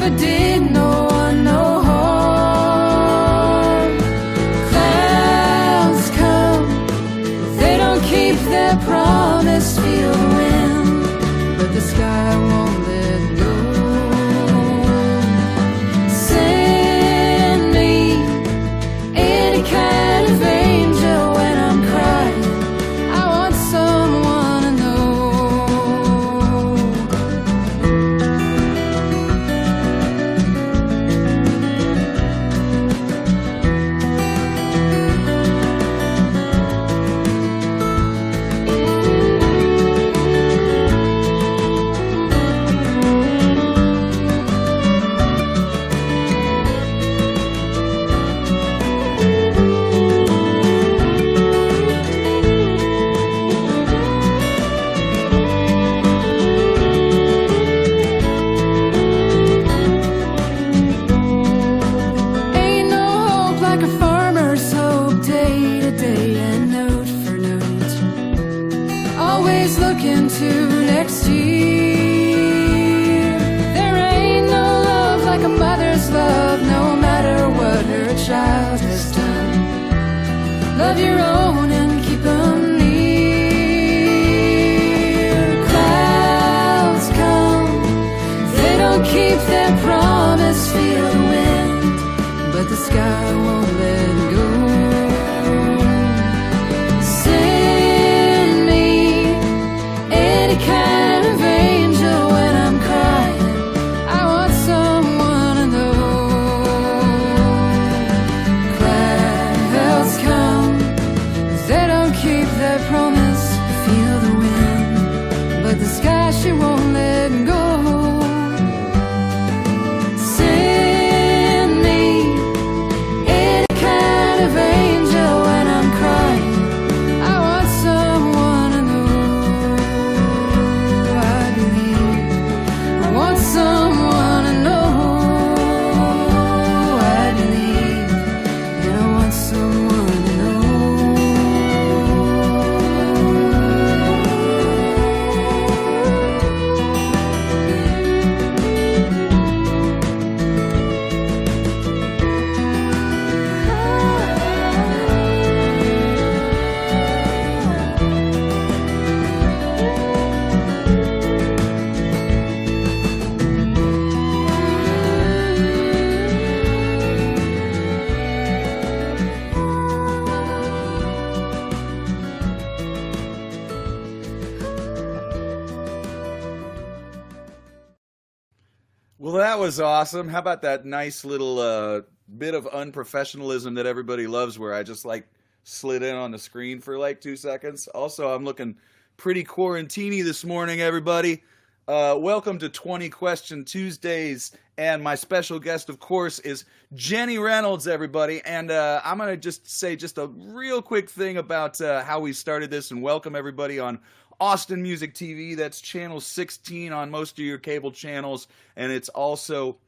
never did no one no harm. Clouds come, they don't keep their promise. Feel the wind, but the sky won't let go. Send me any kind of angel when I'm crying. I want someone to know. Ain't no hope like a farmer's hope, day to day and note for note. Always looking to next year. There ain't no love like a mother's love, no matter what her child has done. Love your own and keep them near. Clouds come, they don't keep their promise. Feel the wind, but the sky won't let go. Send me any kind of angel when I'm crying. I want someone to know. Clouds come, they don't keep their promise. Feel the wind, but the sky she won't let go. Send me any kind of angel when I'm crying. I want someone to know. I believe I want someone to know. I believe and I want someone to know. Well, that was awesome. How about that nice little bit of unprofessionalism that everybody loves where I just like slid in on the screen for like 2 seconds? Also, I'm looking pretty quarantine-y this morning, everybody. Welcome to 20 Question Tuesdays. And my special guest, of course, is Jenny Reynolds, everybody. And I'm going to just say just a real quick thing about how we started this and welcome everybody on Austin Music TV. That's channel 16 on most of your cable channels, and it's also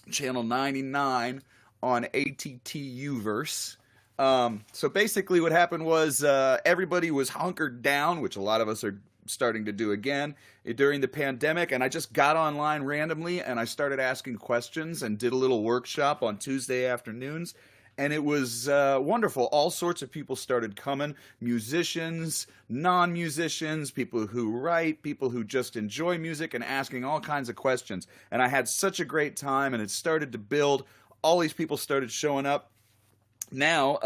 channel 99 on ATTUverse. So basically what happened was everybody was hunkered down, which a lot of us are starting to do again during the pandemic, and I just got online randomly and I started asking questions and did a little workshop on Tuesday afternoons. And it was wonderful. All sorts of people started coming. Musicians, non-musicians, people who write, people who just enjoy music, and asking all kinds of questions. And I had such a great time, and it started to build. All these people started showing up. Now,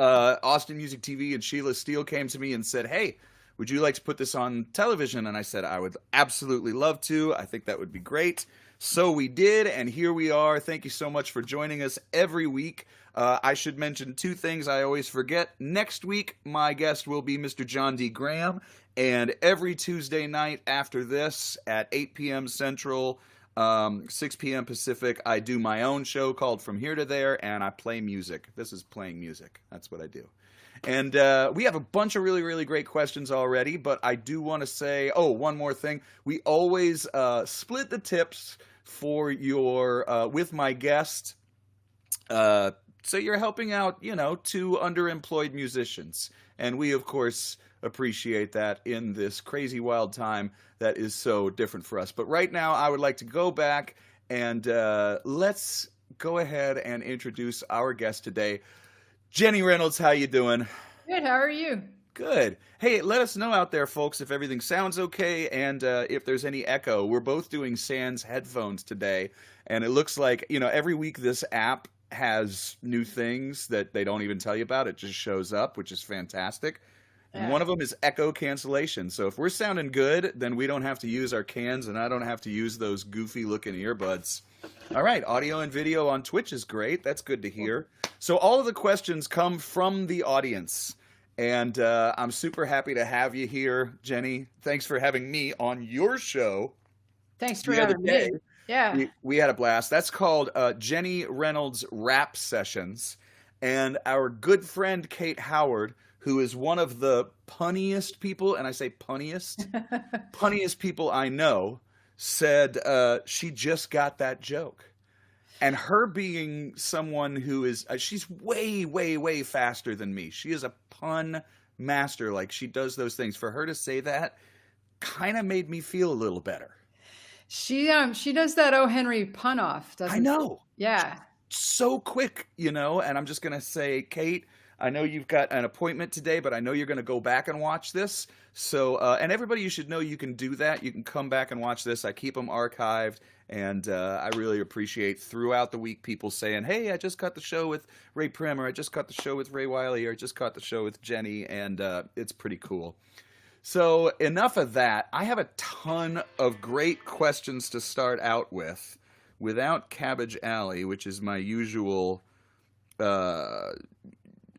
Austin Music TV and Sheila Steele came to me and said, hey, would you like to put this on television? And I said, I would absolutely love to. I think that would be great. So we did, and here we are. Thank you so much for joining us every week. I should mention two things I always forget. Next week, my guest will be Mr. John D. Graham, and every Tuesday night after this at 8 p.m. Central, 6 p.m. Pacific, I do my own show called From Here to There, and I play music. This is playing music. That's what I do. And we have a bunch of really, really great questions already, but I do want to say, one more thing. We always split the tips for your, with my guest, so you're helping out, two underemployed musicians. And we, of course, appreciate that in this crazy wild time that is so different for us. But right now, I would like to go back And let's go ahead and introduce our guest today. Jenny Reynolds, how you doing? Good. How are you? Good. Hey, let us know out there, folks, if everything sounds okay and if there's any echo. We're both doing Sans headphones today, and it looks like, every week this app has new things that they don't even tell you about. It just shows up, which is fantastic. And Yeah. one of them is echo cancellation. So if we're sounding good, then we don't have to use our cans, and I don't have to use those goofy looking earbuds. All right, audio and video on Twitch is great. That's good to hear. So all of the questions come from the audience. And I'm super happy to have you here, Jenny. Thanks for having me on your show Thanks for the other having day. me. Yeah. We had a blast. That's called Jenny Reynolds Rap Sessions. And our good friend Kate Howard, who is one of the punniest people, and I say punniest people I know, said she just got that joke. And her being someone who is, she's way, way, way faster than me. She is a pun master. Like, she does those things. For her to say that kind of made me feel a little better. She does that O. Henry pun off, doesn't I know. she? Yeah. So quick, and I'm just going to say, Kate, I know you've got an appointment today, but I know you're going to go back and watch this. So, and everybody, you should know you can do that. You can come back and watch this. I keep them archived. And I really appreciate throughout the week people saying, hey, I just caught the show with Ray Prim, or I just caught the show with Ray Wiley, or I just caught the show with Jenny, and it's pretty cool. So enough of that. I have a ton of great questions to start out with without Cabbage Alley, which is my usual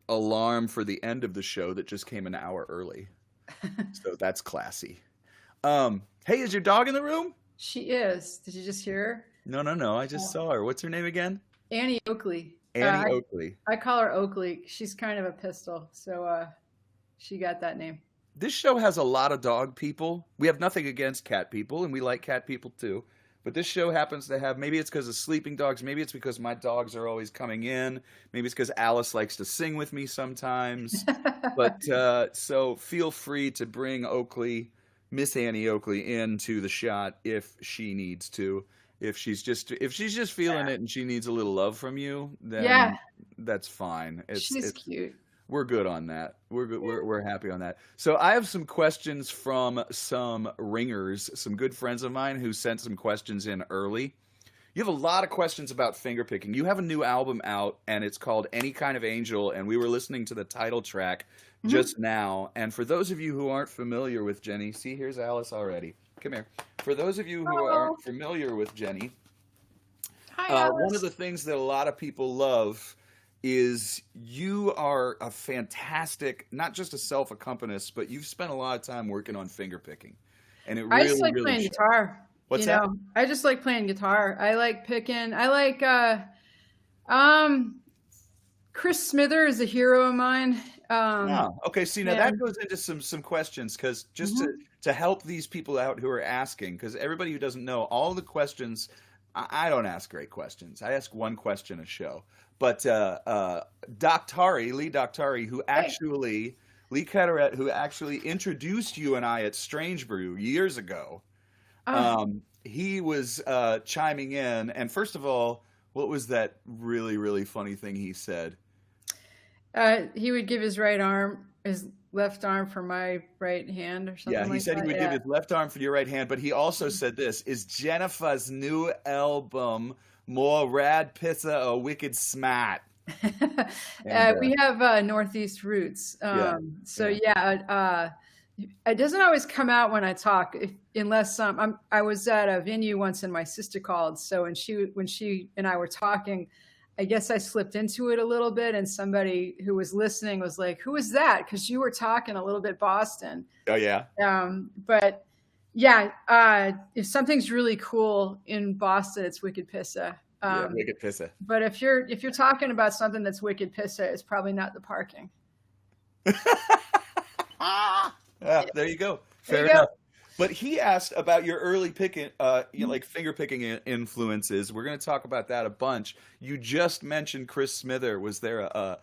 alarm for the end of the show that just came an hour early. So that's classy. Hey, is your dog in the room? She is. Did you just hear her? No. I just saw her. What's her name again? Annie Oakley. Annie Oakley. I call her Oakley. She's kind of a pistol, so she got that name. This show has a lot of dog people. We have nothing against cat people, and we like cat people too. But this show happens to have, maybe it's because of sleeping dogs, maybe it's because my dogs are always coming in, maybe it's because Alice likes to sing with me sometimes. But so feel free to bring Miss Annie Oakley into the shot if she needs to. If she's just feeling it and she needs a little love from you, then that's fine. She's cute. We're good on that. We're good. We're happy on that. So I have some questions from some ringers, some good friends of mine who sent some questions in early. You have a lot of questions about fingerpicking. You have a new album out, and it's called Any Kind of Angel, and we were listening to the title track just now. And for those of you who aren't familiar with Jenny, see, here's Alice already. Come here. For those of you who aren't familiar with Jenny, Hi, one of the things that a lot of people love is you are a fantastic, not just a self-accompanist, but you've spent a lot of time working on fingerpicking. And it really, I just like really playing shows. guitar. What's that? I just like playing guitar. I like picking. I like Chris Smither is a hero of mine. Okay. See, now that goes into some questions, because just to help these people out who are asking, because everybody who doesn't know, all the questions, I don't ask great questions. I ask one question a show. But Lee Doctari, Lee Catterett, who actually introduced you and I at Strange Brew years ago, he was chiming in. And first of all, what was that really, really funny thing he said? He would give his left arm for my right hand or something like that. Yeah, he said he would give his left arm for your right hand, but he also said this, is Jennifer's new album more rad pizza or wicked smart? We have Northeast roots. It doesn't always come out when I talk, unless I was at a venue once and my sister called. So when she and I were talking, I guess I slipped into it a little bit, and somebody who was listening was like, "Who is that?" Because you were talking a little bit Boston. Oh yeah. But yeah, if something's really cool in Boston, it's Wicked Pissa. Wicked Pissa. But if you're talking about something that's Wicked Pissa, it's probably not the parking. There you go. Fair enough. But he asked about your early picking, like finger picking influences. We're going to talk about that a bunch. You just mentioned Chris Smither. Was there a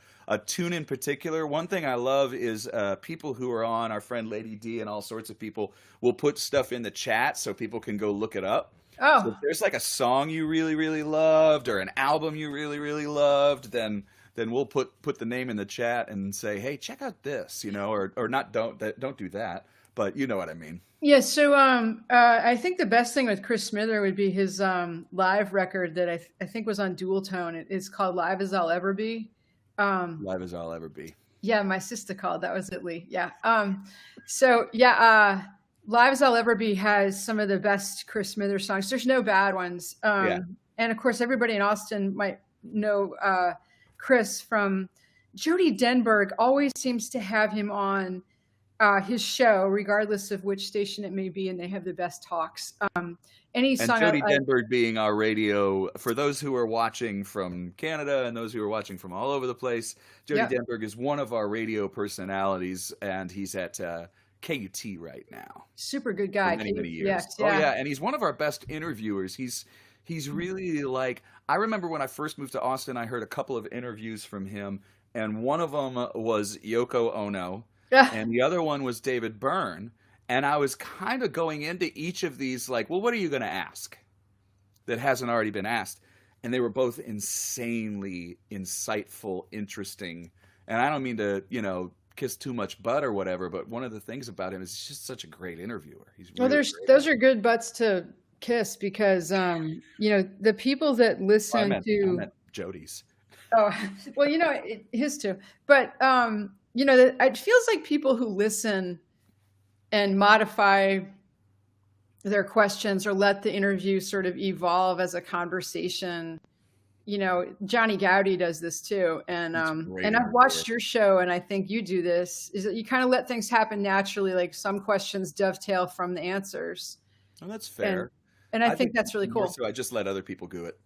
tune in particular? One thing I love is people who are on, our friend Lady D and all sorts of people will put stuff in the chat so people can go look it up. So if Oh, there's like a song you really, really loved or an album you really, really loved, then we'll put the name in the chat and say, hey, check out this, or not, don't do that, but you know what I mean. yeah. So I think the best thing with Chris Smither would be his live record that I think was on Dual Tone. It's called Live as I'll Ever Be. Um, Live as I'll ever be. yeah, my sister called. That was it, Lee. Yeah. So yeah, Live as I'll Ever Be has some of the best Chris Smither songs. There's no bad ones. Yeah. And of course, everybody in Austin might know Chris from Jody Denberg. Always seems to have him on his show, regardless of which station it may be, and they have the best talks. Any And song, Jody Denberg being our radio, for those who are watching from Canada and those who are watching from all over the place, Jody yeah, Denberg is one of our radio personalities, and he's at KUT right now super good for guy. many, many years. Yes, Oh yeah. yeah, and he's one of our best interviewers. He's really like, I remember when I first moved to Austin, I heard a couple of interviews from him, and one of them was Yoko Ono, Yeah. and the other one was David Byrne. And I was kind of going into each of these like, well, what are you going to ask that hasn't already been asked? And they were both insanely insightful, interesting. And I don't mean to, kiss too much butt or whatever, but one of the things about him is he's just such a great interviewer. He's Well, really there's great. those are good butts to kiss because the people that Oh, I listen meant, I to meant Jody's. oh well his too, but it feels like people who listen and modify their questions or let the interview sort of evolve as a conversation. Johnny Gowdy does this too, and He's a great and I've interviewer. watched your show, and I think you do this. Is that you kind of let things happen naturally, like some questions dovetail from the answers, Oh, that's and fair. and I think that's really more cool. so I just let other people do it.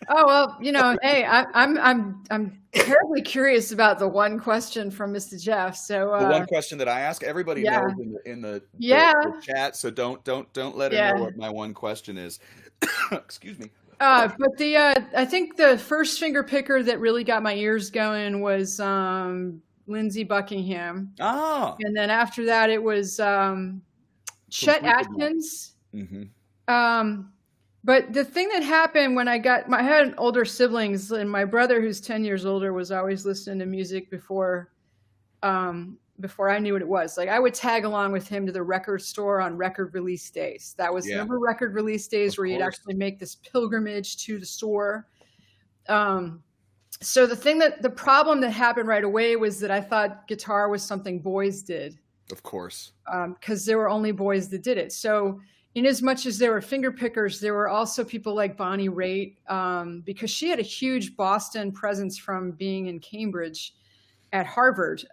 Oh well, hey, I'm terribly curious about the one question from Mr. Jeff. So The one question that I ask, everybody yeah, knows in the yeah, chat, so don't let her yeah. know what my one question is. Excuse me. But the I think the first finger picker that really got my ears going was Lindsey Buckingham, Ah, and then after that it was Chet completely wrong. Atkins. Hmm. But the thing that happened when I had older siblings, and my brother, who's 10 years older, was always listening to music before I knew what it was. Like I would tag along with him to the record store on record release days. That was Yeah, number record release days of where you'd course. actually make this pilgrimage to the store. So the problem that happened right away was that I thought guitar was something boys did, Of course. because there were only boys that did it. So in as much as there were finger pickers, there were also people like Bonnie Raitt, because she had a huge Boston presence from being in Cambridge at Harvard.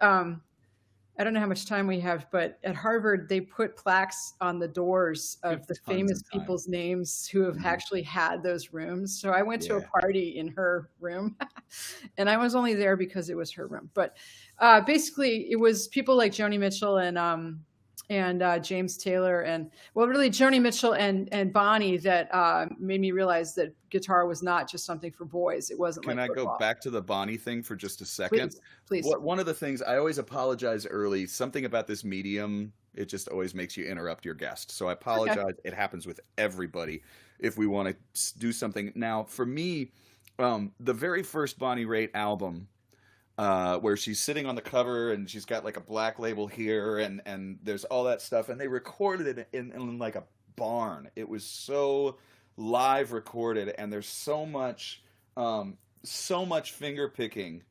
I don't know how much time we have, but at Harvard, they put plaques on the doors We have of the tons famous of time. people's names who have Mhm. actually had those rooms. So I went to a Yeah. party in her room, and I was only there because it was her room. But basically, it was people like Joni Mitchell and James Taylor, and well, really Joni Mitchell and Bonnie that made me realize that guitar was not just something for boys. It wasn't Can like I go football. back to the Bonnie thing for just a second? Please. One of the things I always apologize early, something about this medium, it just always makes you interrupt your guest. So I Okay. apologize. It happens with everybody if we want to do something. Now, for me, the very first Bonnie Raitt album, where she's sitting on the cover and she's got like a black label here and there's all that stuff, and they recorded it in like a barn. It was so live recorded, and there's so much finger picking,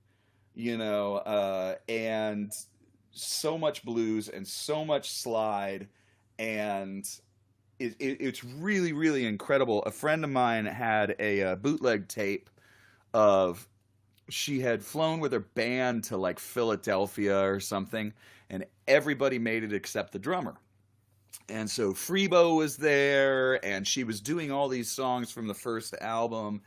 and so much blues and so much slide, and it's really, really incredible. A friend of mine had a bootleg tape of, she had flown with her band to like Philadelphia or something, and everybody made it except the drummer. And so Freebo was there, and she was doing all these songs from the first album,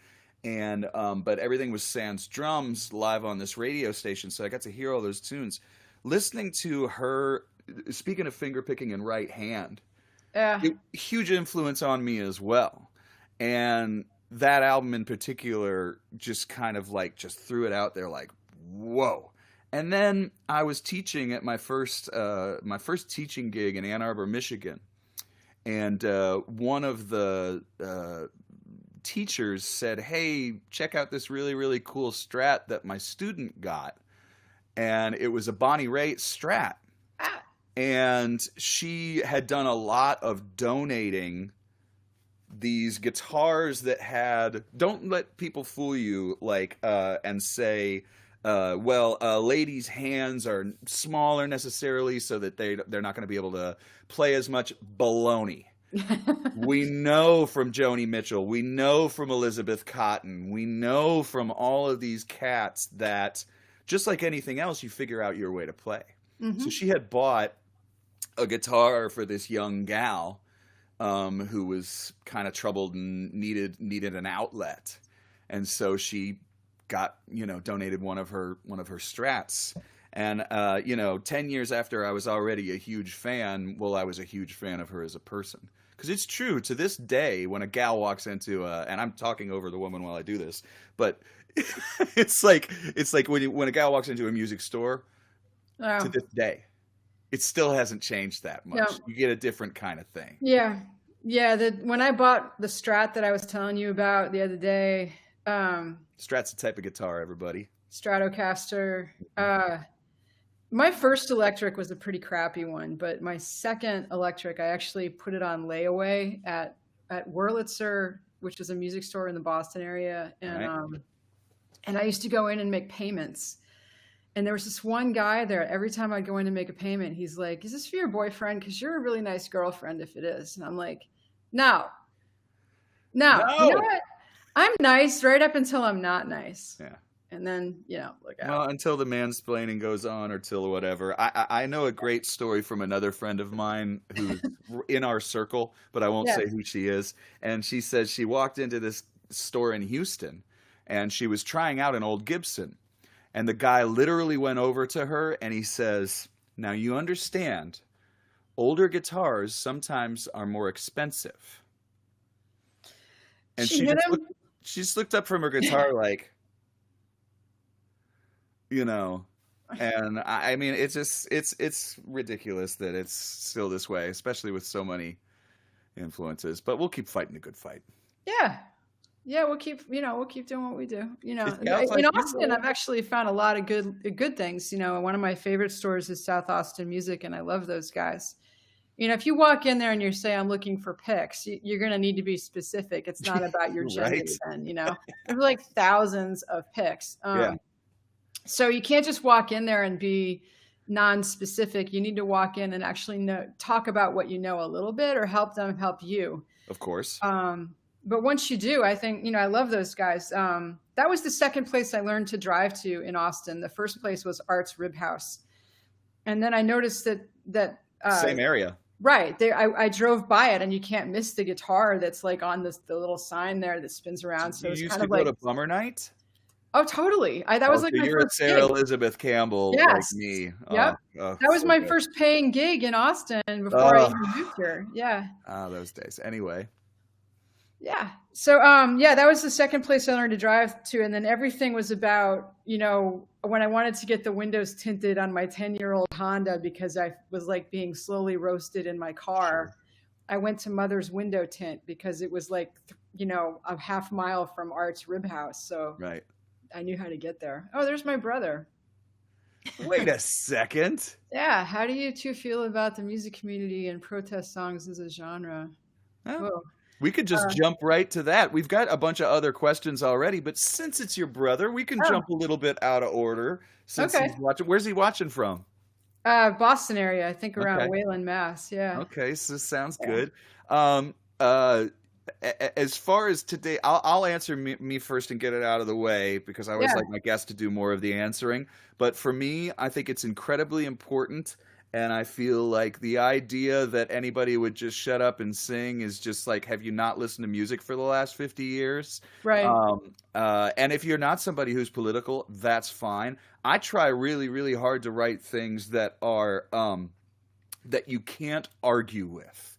and but everything was sans drums live on this radio station, so I got to hear all those tunes. Listening to her, speaking of finger picking and right hand, Yeah. huge influence on me as well. And that album in particular just kind of like just threw it out there like, whoa. And then I was teaching at my first teaching gig in Ann Arbor, Michigan. and one of the teachers said, "Hey, check out this really, really cool Strat that my student got." And it was a Bonnie Raitt Strat. Ah. And she had done a lot of donating these guitars that had, don't let people fool you, like, and say, well, a lady's hands are smaller necessarily so that they're not going to be able to play as much. Baloney. We know from Joni Mitchell, we know from Elizabeth Cotten, we know from all of these cats that just like anything else, you figure out your way to play. Mm-hmm. So she had bought a guitar for this young gal who was kind of troubled and needed an outlet, and so she got, donated one of her Strats. And 10 years after I was already a huge fan, well, I was a huge fan of her as a person. Because it's true, to this day, when a gal walks into and I'm talking over the woman while I do this, but it's like when a gal walks into a music store, Oh. to this day, it still hasn't changed that much. Yeah. You get a different kind of thing. Yeah. When I bought the Strat that I was telling you about the other day, Strat's a type of guitar, everybody. Stratocaster. My first electric was a pretty crappy one, but my second electric, I actually put it on layaway at Wurlitzer, which is a music store in the Boston area, and Right. And I used to go in and make payments. And there was this one guy there. Every time I'd go in to make a payment, he's like, "Is this for your boyfriend? Because you're a really nice girlfriend if it is." And I'm like, No. You know what? I'm nice right up until I'm not nice. Yeah. And then, look out. Well, until the mansplaining goes on, or till whatever. I know a great story from another friend of mine who's in our circle, but I won't Yeah. say who she is. And she says she walked into this store in Houston, and she was trying out an old Gibson. And the guy literally went over to her and he says, "Now you understand, older guitars sometimes are more expensive." And She hit him? she just looked up from her guitar like, and I mean, it's just, it's ridiculous that it's still this way, especially with so many influences, but we'll keep fighting the good fight. Yeah, we'll keep doing what we do. It In sounds like you Austin, will. I've actually found a lot of good things. One of my favorite stores is South Austin Music, and I love those guys. If you walk in there and you say, "I'm looking for picks," you're going to need to be non-specific. It's not about your gender Right. then, There's like thousands of picks. Yeah. So you can't just walk in there and be non-specific. You need to walk in and actually talk about what you know a little bit, or help them help you. Of course. But once you do, I think, I love those guys. That was the second place I learned to drive to in Austin. The first place was Art's Rib House. And then I noticed that Same area. right. I drove by it, and you can't miss the guitar that's like on the little sign there that spins around. So You it's used kind to of go like, to Bummer Night? oh, totally. That was like So my you're a first Sarah gig. Elizabeth Campbell Yes. like me. Yep. Oh, That was so my good. first paying gig in Austin before I Oh. even moved here. Yeah. Those days. Anyway. Yeah. So, that was the second place I learned to drive to. And then everything was about, when I wanted to get the windows tinted on my 10-year-old Honda because I was like being slowly roasted in my car. I went to Mother's Window Tint because it was like, a half mile from Art's Rib House. So Right. I knew how to get there. Oh, there's my brother. Wait a second. Yeah. How do you two feel about the music community and protest songs as a genre? Well, Whoa. we could just jump right to that. We've got a bunch of other questions already, but since it's your brother, we can jump a little bit out of order. Since Okay. he's watching. Where's he watching from? Boston area, I think around Okay. Wayland, Mass. Yeah. Okay, so sounds Yeah. good. As far as today, I'll answer me first and get it out of the way, because I always Yeah. like my guests to do more of the answering. But for me, I think it's incredibly important, and I feel like the idea that anybody would just shut up and sing is just like, have you not listened to music for the last 50 years? Right. And if you're not somebody who's political, that's fine. I try really, really hard to write things that are that you can't argue with.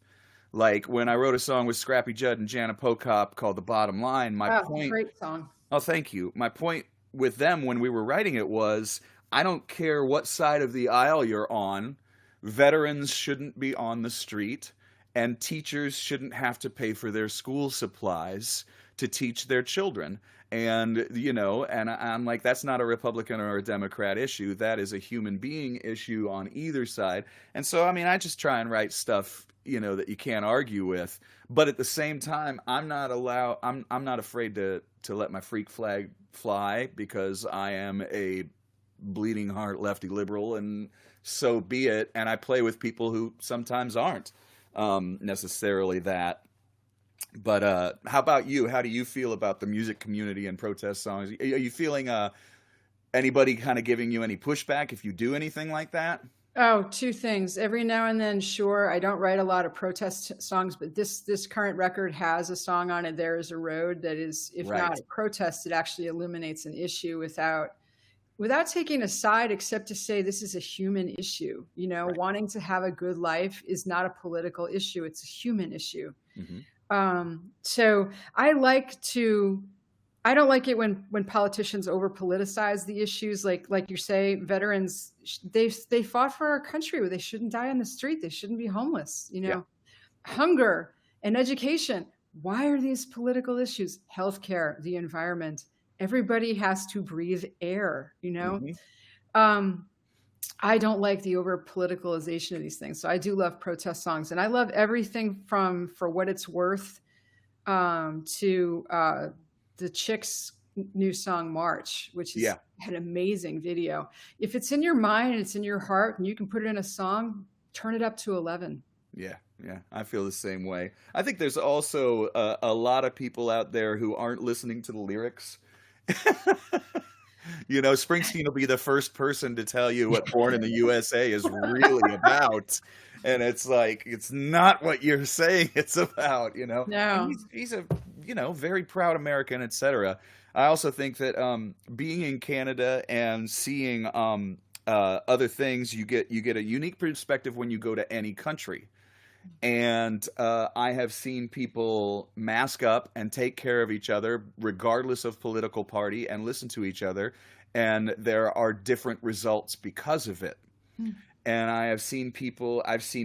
Like when I wrote a song with Scrappy Judd and Jana Pokop called "The Bottom Line," my point. Great song. Oh, thank you. My point with them when we were writing it was, I don't care what side of the aisle you're on. Veterans shouldn't be on the street, and teachers shouldn't have to pay for their school supplies to teach their children. And, I'm like, that's not a Republican or a Democrat issue. That is a human being issue on either side. And so, I mean, I just try and write stuff, that you can't argue with. But at the same time, I'm not afraid to let my freak flag fly, because I am a bleeding heart lefty liberal, and so be it. And I play with people who sometimes aren't necessarily that. But how about you? How do you feel about the music community and protest songs? Are you feeling anybody kind of giving you any pushback if you do anything like that? Oh, two things. Every now and then, sure. I don't write a lot of protest songs, but this current record has a song on it, "There Is a Road," that is, if Right. not a protest, it actually illuminates an issue without taking a side, except to say this is a human issue. Right. Wanting to have a good life is not a political issue; it's a human issue. Hmm. So I don't like it when politicians over politicize the issues. Like you say, veterans, they fought for our country. They shouldn't die on the street. They shouldn't be homeless. Yeah. Hunger and education. Why are these political issues? Healthcare, the environment. Everybody has to breathe air. Hmm. I don't like the over politicalization of these things. So I do love protest songs, and I love everything from For What It's Worth to the Chicks' new song March, which is Yeah. an amazing video. If it's in your mind and it's in your heart and you can put it in a song, turn it up to 11. Yeah, yeah, I feel the same way. I think there's also a lot of people out there who aren't listening to the lyrics. Springsteen will be the first person to tell you what Born in the USA is really about. And it's like, it's not what you're saying it's about, And No. he's a, very proud American, etc. I also think that being in Canada and seeing other things, you get a unique perspective when you go to any country. And I have seen people mask up and take care of each other, regardless of political party, and listen to each other. And there are different results because of it. Hmm. And I've seen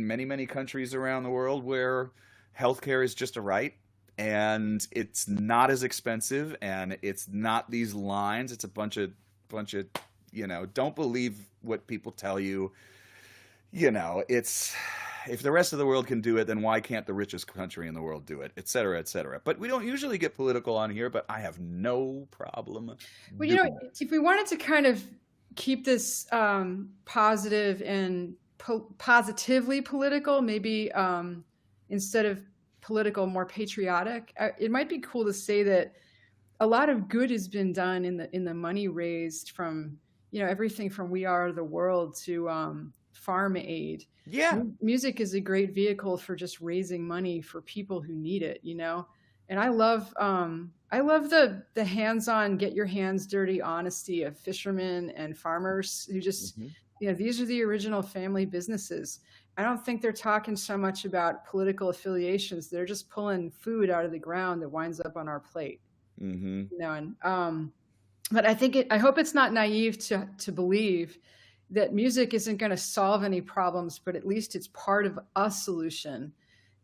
many, many countries around the world where healthcare is just a right, and it's not as expensive, and it's not these lines. It's a bunch of, don't believe what people tell you. It's, if the rest of the world can do it, then why can't the richest country in the world do it, et cetera, et cetera. But we don't usually get political on here, but I have no problem Well, doing it. if we wanted to kind of keep this positive and positively political, maybe instead of political, more patriotic, it might be cool to say that a lot of good has been done in the money raised from everything from We Are the World to farm aid. Yeah. Music is a great vehicle for just raising money for people who need it, and I love the hands-on, get your hands dirty honesty of fishermen and farmers who just, Mhm. these are the original family businesses. I don't think they're talking so much about political affiliations. They're just pulling food out of the ground that winds up on our plate, Hmm. and but I hope it's not naive to believe that music isn't going to solve any problems, but at least it's part of a solution.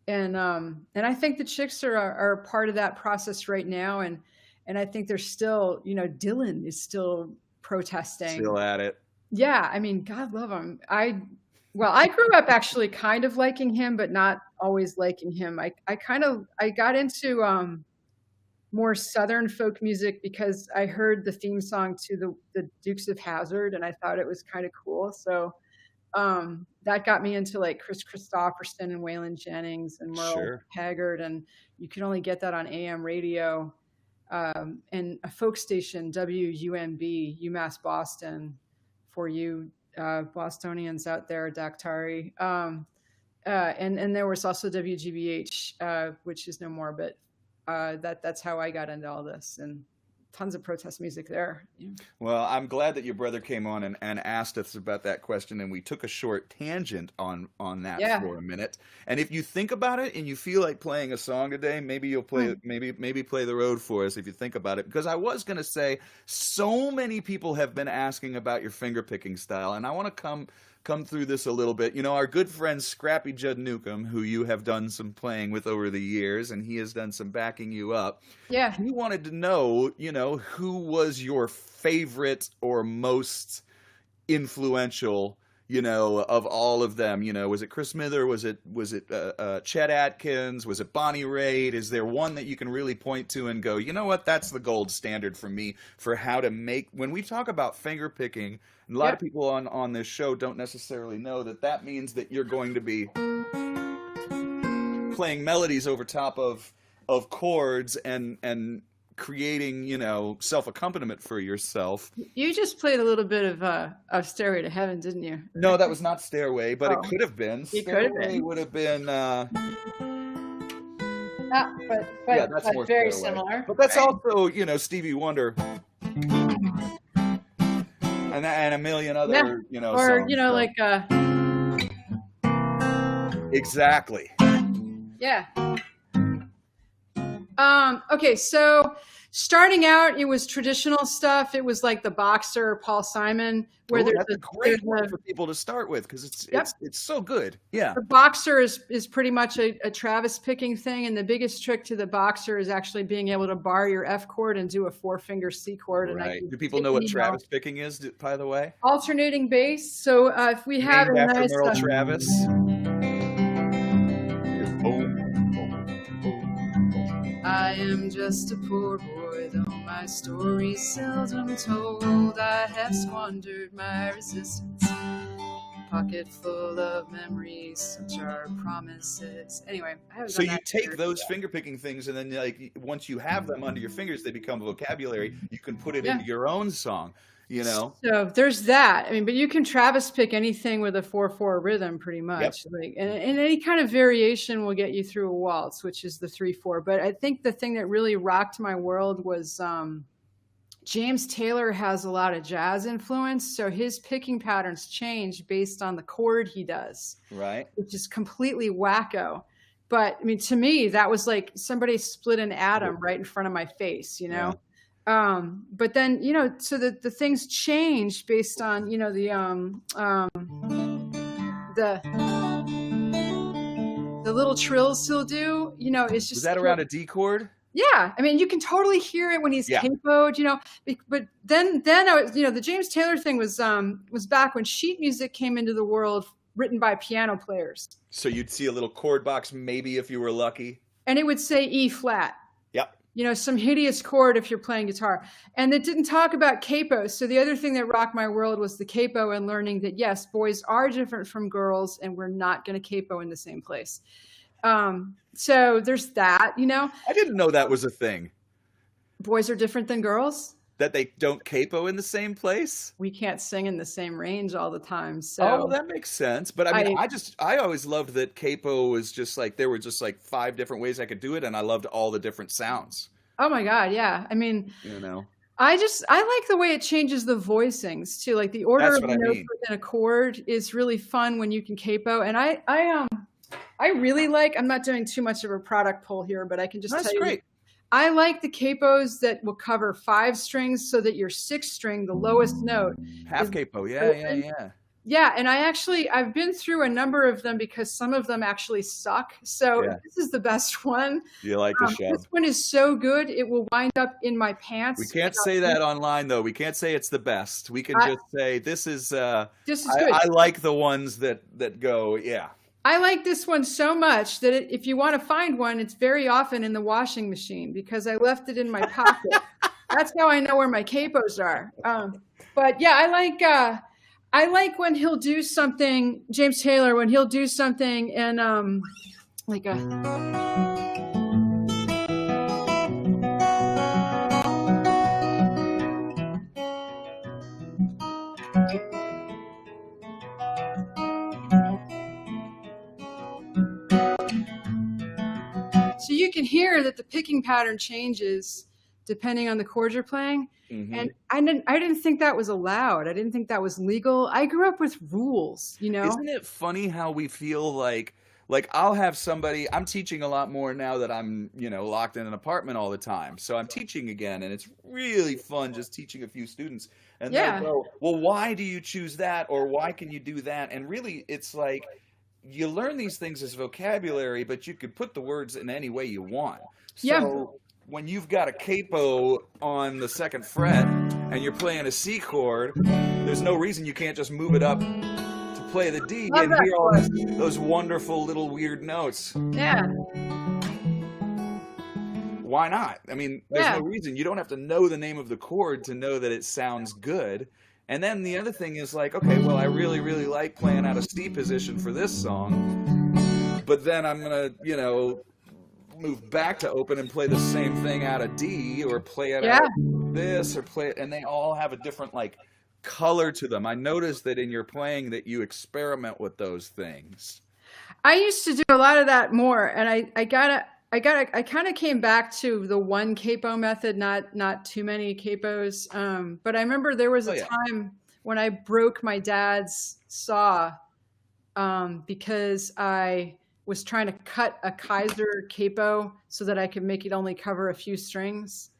And I think the Chicks are a part of that process right now, and I think they're still, Dylan is still protesting. Still at it. Yeah, I mean, God love him. I grew up actually kind of liking him, but not always liking him. I got into more Southern folk music because I heard the theme song to the Dukes of Hazzard, and I thought it was kind of cool. So that got me into like Chris Christopherson and Waylon Jennings and Merle Sure. Haggard, and you can only get that on AM radio and a folk station, WUMB, UMass Boston, for you Bostonians out there, Daktari. And there was also WGBH, which is no more, but that's how I got into all this, and tons of protest music there. Yeah. Well, I'm glad that your brother came on and asked us about that question, and we took a short tangent on that Yeah. for a minute. And if you think about it and you feel like playing a song today, maybe you'll play maybe play The Road for us if you think about it. Because I was going to say, so many people have been asking about your finger picking style, and I want to come come through this a little bit. You know, our good friend Scrappy Judd Newcomb, who you have done some playing with over the years, and he has done some backing you up. Yeah. He wanted to know, you know, who was your favorite or most influential, you know, of all of them. You know, was it Chris Smither? Was it Chet Atkins? Was it Bonnie Raitt? Is there one that you can really point to and go, you know what, that's the gold standard for me for how to make, when we talk about finger picking, and a lot of people on this show don't necessarily know that means that you're going to be playing melodies over top of chords and creating, you know, self-accompaniment for yourself. You just played a little bit of Stairway to Heaven, didn't you? No, that was not Stairway, but it could have been. It could have Stairway been. would have been. But Yeah, that's but more very Stairway. similar. But that's right? also, you know, Stevie Wonder, and a million other, you know, or songs, you know, so. like Exactly. yeah. Okay, so starting out, it was traditional stuff. It was like the Boxer, Paul Simon, where Ooh, that's a great there's one for people to start with because it's so good. Yeah. the Boxer is pretty much a Travis picking thing, and the biggest trick to the Boxer is actually being able to bar your F chord and do a 4-finger C chord. And Right. Do people know what Travis picking is, by the way? Alternating bass. So if we have Named a after nice Merle Travis. I am just a poor boy, though my story's seldom told. I have squandered my resistance, pocket full of memories, such are promises. Anyway, I haven't So done you that take here those yet. finger picking things, and then like once you have them under your fingers, they become vocabulary. You can put it Yeah. into your own song. You know. So there's that. I mean, but you can Travis pick anything with a 4/4 rhythm, pretty much. Yep. Like, and any kind of variation will get you through a waltz, which is the 3/4. But I think the thing that really rocked my world was James Taylor has a lot of jazz influence, so his picking patterns change based on the chord he does, Right. which is completely wacko. But I mean, to me, that was like somebody split an atom right in front of my face, you know. But then, you know, so the things change based on, you know, the little trills he'll do, you know, it's just. Was that around a D chord? Yeah, I mean, you can totally hear it when he's capoed, you know. But then I was, you know, the James Taylor thing was back when sheet music came into the world, written by piano players. So you'd see a little chord box, maybe if you were lucky. And it would say E flat. Yep. You know, some hideous chord if you're playing guitar. And it didn't talk about capos. So the other thing that rocked my world was the capo and learning that, yes, boys are different from girls and we're not going to capo in the same place. So there's that, you know. I didn't know that was a thing. Boys are different than girls. That they don't capo in the same place? We can't sing in the same range all the time. So well, that makes sense. But I mean, I always loved that capo was just like, there were just like 5 different ways I could do it. And I loved all the different sounds. Oh my God. Yeah. I mean, you know, I like the way it changes the voicings too. Like the order of notes within a chord is really fun when you can capo. And I really like, I'm not doing too much of a product pull here, but I can just tell you, I like the capos that will cover 5 strings so that your 6th string, the lowest note. Half capo. Yeah. Yeah. And I've been through a number of them because some of them actually suck. So this is the best one. You like the show. This one is so good. It will wind up in my pants. We can't say that online though. We can't say it's the best. We can just say this is good. I like the ones that go, yeah. I like this one so much that if you want to find one, it's very often in the washing machine because I left it in my pocket. That's how I know where my capos are. But yeah, I like when he'll do something, James Taylor, when he'll do something and like a. So you can hear that the picking pattern changes depending on the chord you're playing. Mm-hmm. And I didn't think that was allowed. I didn't think that was legal. I grew up with rules, you know. Isn't it funny how we feel like like I'll have somebody, I'm teaching a lot more now that I'm, locked in an apartment all the time. So I'm teaching again, and it's really fun just teaching a few students. And they'll Yeah. go, well, why do you choose that? Or why can you do that? And really, it's like you learn these things as vocabulary, but you could put the words in any way you want. Yeah. So when you've got a capo on the second fret and you're playing a C chord, there's no reason you can't just move it up to play the D Love and that hear all chord. those wonderful little weird notes. Yeah. Why not? I mean, there's Yeah. no reason. You don't have to know the name of the chord to know that it sounds good. And then the other thing is like, okay, well, I really, really like playing out of C position for this song, but then I'm going to, move back to open and play the same thing out of D, or play it Yeah. out of this, or play it, and they all have a different like color to them. I noticed that in your playing that you experiment with those things. I used to do a lot of that more, and I kind of came back to the one capo method, not too many capos. But I remember there was Oh a yeah. time when I broke my dad's saw because I was trying to cut a Kaiser capo so that I could make it only cover a few strings,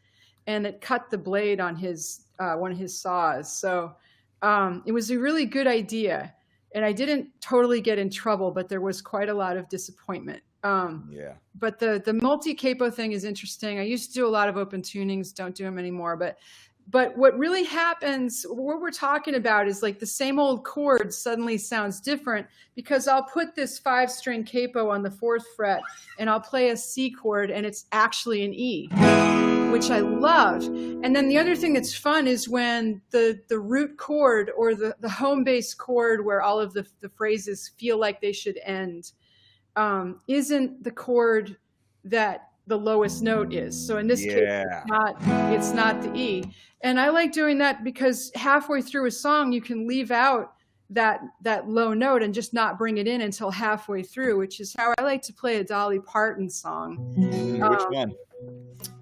and it cut the blade on his one of his saws. So it was a really good idea, and I didn't totally get in trouble, but there was quite a lot of disappointment. Yeah. But the multi capo thing is interesting. I used to do a lot of open tunings, don't do them anymore. But what really happens, what we're talking about is like the same old chord suddenly sounds different because I'll put this 5-string capo on the 4th fret and I'll play a C chord and it's actually an E, which I love. And then the other thing that's fun is when the root chord or the home base chord where all of the phrases feel like they should end isn't the chord that the lowest note is. So in this case, it's not the E. And I like doing that because halfway through a song, you can leave out that low note and just not bring it in until halfway through, which is how I like to play a Dolly Parton song. Which one?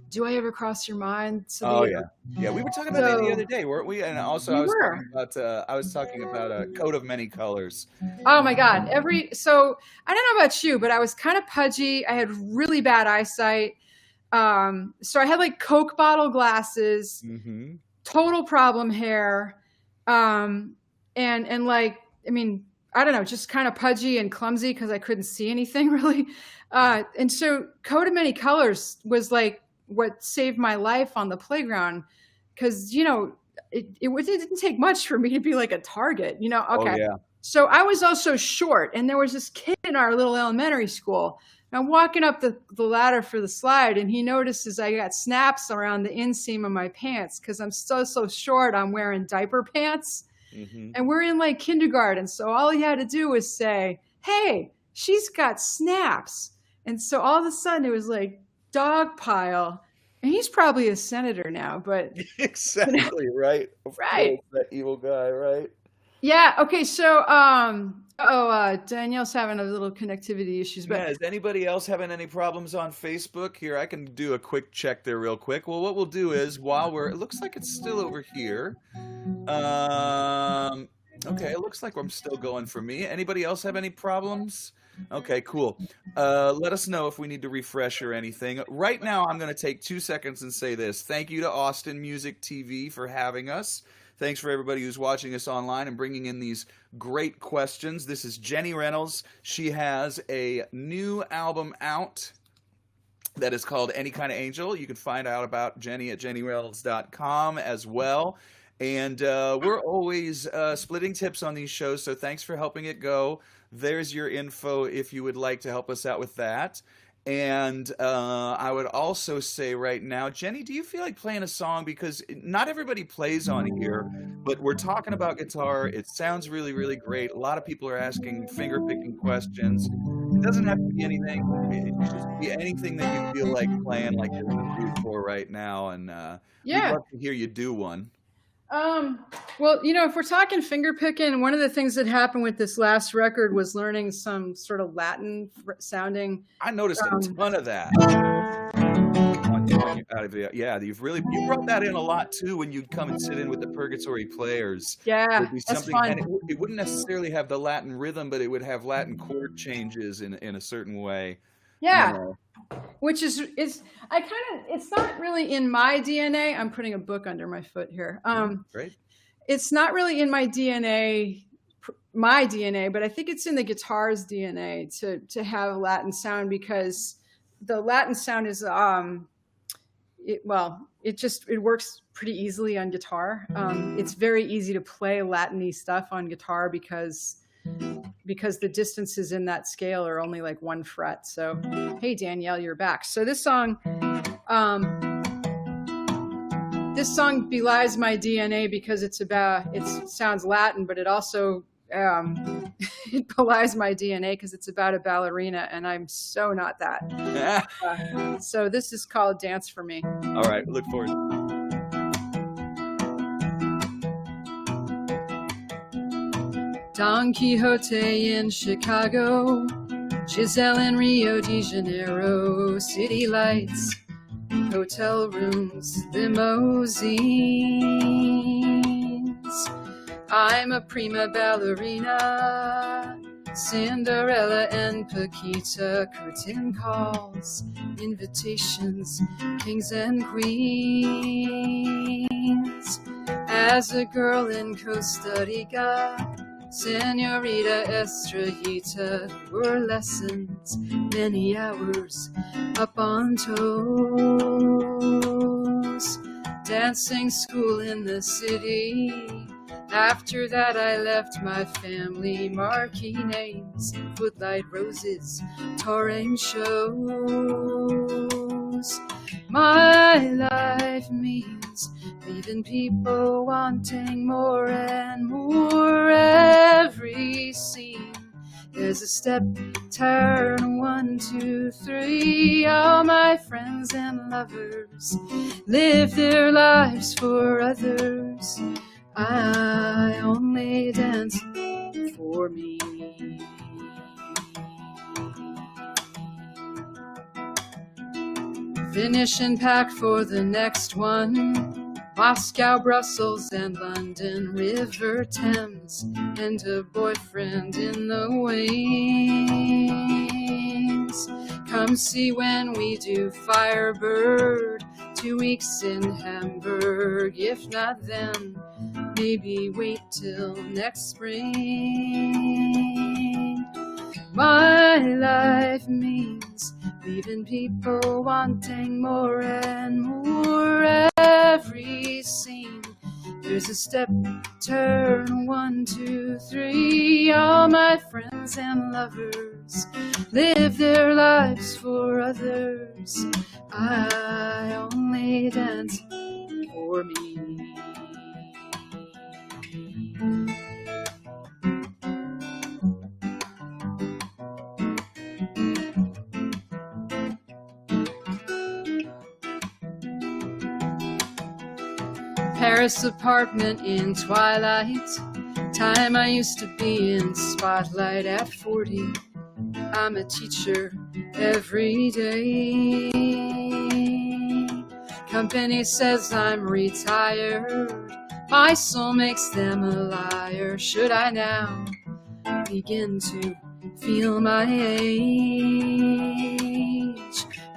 Do I Ever Cross Your Mind? Oh yeah, yeah. We were talking about that the other day, weren't we? And also, I was talking about a Coat of Many Colors. Oh my God! So I don't know about you, but I was kind of pudgy. I had really bad eyesight. So I had like Coke bottle glasses, total problem hair, and like, I mean, I don't know, just kind of pudgy and clumsy because I couldn't see anything really. And so Coat of Many Colors was like what saved my life on the playground because, it didn't take much for me to be like a target, Okay. Oh, yeah. So I was also short, and there was this kid in our little elementary school. And I'm walking up the ladder for the slide, and he notices I got snaps around the inseam of my pants because I'm so short. I'm wearing diaper pants, and we're in like kindergarten. So all he had to do was say, "Hey, she's got snaps." And so all of a sudden it was like dog pile. And he's probably a senator now, but exactly right. Right. That evil guy, right? Yeah. Okay. So, Danielle's having a little connectivity issues, but Yeah, is anybody else having any problems on Facebook? Here, I can do a quick check there real quick. Well, what we'll do is it looks like it's still over here. Okay, it looks like I'm still going for me. Anybody else have any problems? Okay, cool. Let us know if we need to refresh or anything. Right now, I'm going to take 2 seconds and say this. Thank you to Austin Music TV for having us. Thanks for everybody who's watching us online and bringing in these great questions. This is Jenny Reynolds. She has a new album out that is called Any Kind of Angel. You can find out about Jenny at jennyreynolds.com as well. And we're always splitting tips on these shows, so thanks for helping it go. There's your info if you would like to help us out with that. And I would also say right now, Jenny, do you feel like playing a song? Because not everybody plays on here, but we're talking about guitar. It sounds really, really great. A lot of people are asking finger-picking questions. It doesn't have to be anything. It can just be anything that you feel like playing, like you're in the mood for right now. And we'd love to hear you do one. Well, if we're talking finger picking, one of the things that happened with this last record was learning some sort of Latin sounding. I noticed a ton of that. out of it. Yeah, you brought that in a lot too when you'd come and sit in with the Purgatory Players. Yeah, There'd be that's something, fun. and it wouldn't necessarily have the Latin rhythm, but it would have Latin chord changes in a certain way. You Yeah, know. which is it's not really in my DNA. I'm putting a book under my foot here. Great. It's not really in my DNA, but I think it's in the guitar's DNA to have a Latin sound, because the Latin sound is it works pretty easily on guitar. It's very easy to play Latin-y stuff on guitar because the distances in that scale are only like 1 fret. So, hey Danielle, you're back. So this song belies my DNA because it sounds Latin, but it also it belies my DNA because it's about a ballerina, and I'm so not that. So this is called Dance for Me. All right, look forward. Don Quixote in Chicago, Giselle in Rio de Janeiro, city lights, hotel rooms, limousines. I'm a prima ballerina, Cinderella and Paquita, curtain calls, invitations, kings and queens. As a girl in Costa Rica, Senorita Estrellita, were lessons, many hours up on toes. Dancing school in the city. After that I left my family, marquee names, footlight roses, touring shows. My life means leaving people wanting more and more. Every scene there's a step, turn, 1, 2, 3. All my friends and lovers live their lives for others. I only dance for me. Finish and pack for the next one. Moscow, Brussels, and London, River Thames, and a boyfriend in the wings. Come see when we do Firebird, 2 weeks in Hamburg. If not then, maybe wait till next spring. My life means leaving people wanting more and more. Every scene there's a step, turn, 1, 2, 3. All my friends and lovers live their lives for others. I only dance for me. Paris apartment in twilight, time I used to be in spotlight. At 40, I'm a teacher every day. Company says I'm retired, my soul makes them a liar. Should I now begin to feel my age?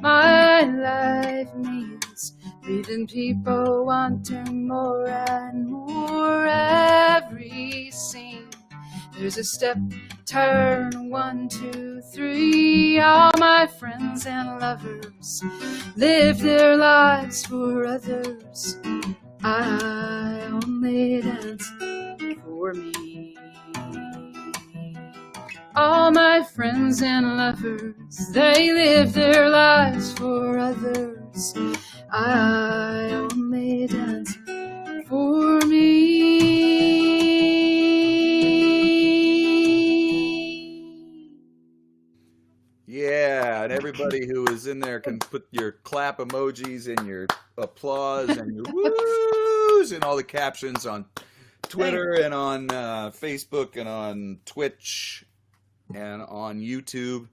My life means leaving people wanting more and more. Every scene there's a step, turn, 1, 2, 3. All my friends and lovers live their lives for others. I only dance for me. All my friends and lovers, they live their lives for others. I only dance for me. Yeah, and everybody who is in there can put your clap emojis and your applause and your woos and all the captions on Twitter and on Facebook and on Twitch and on YouTube.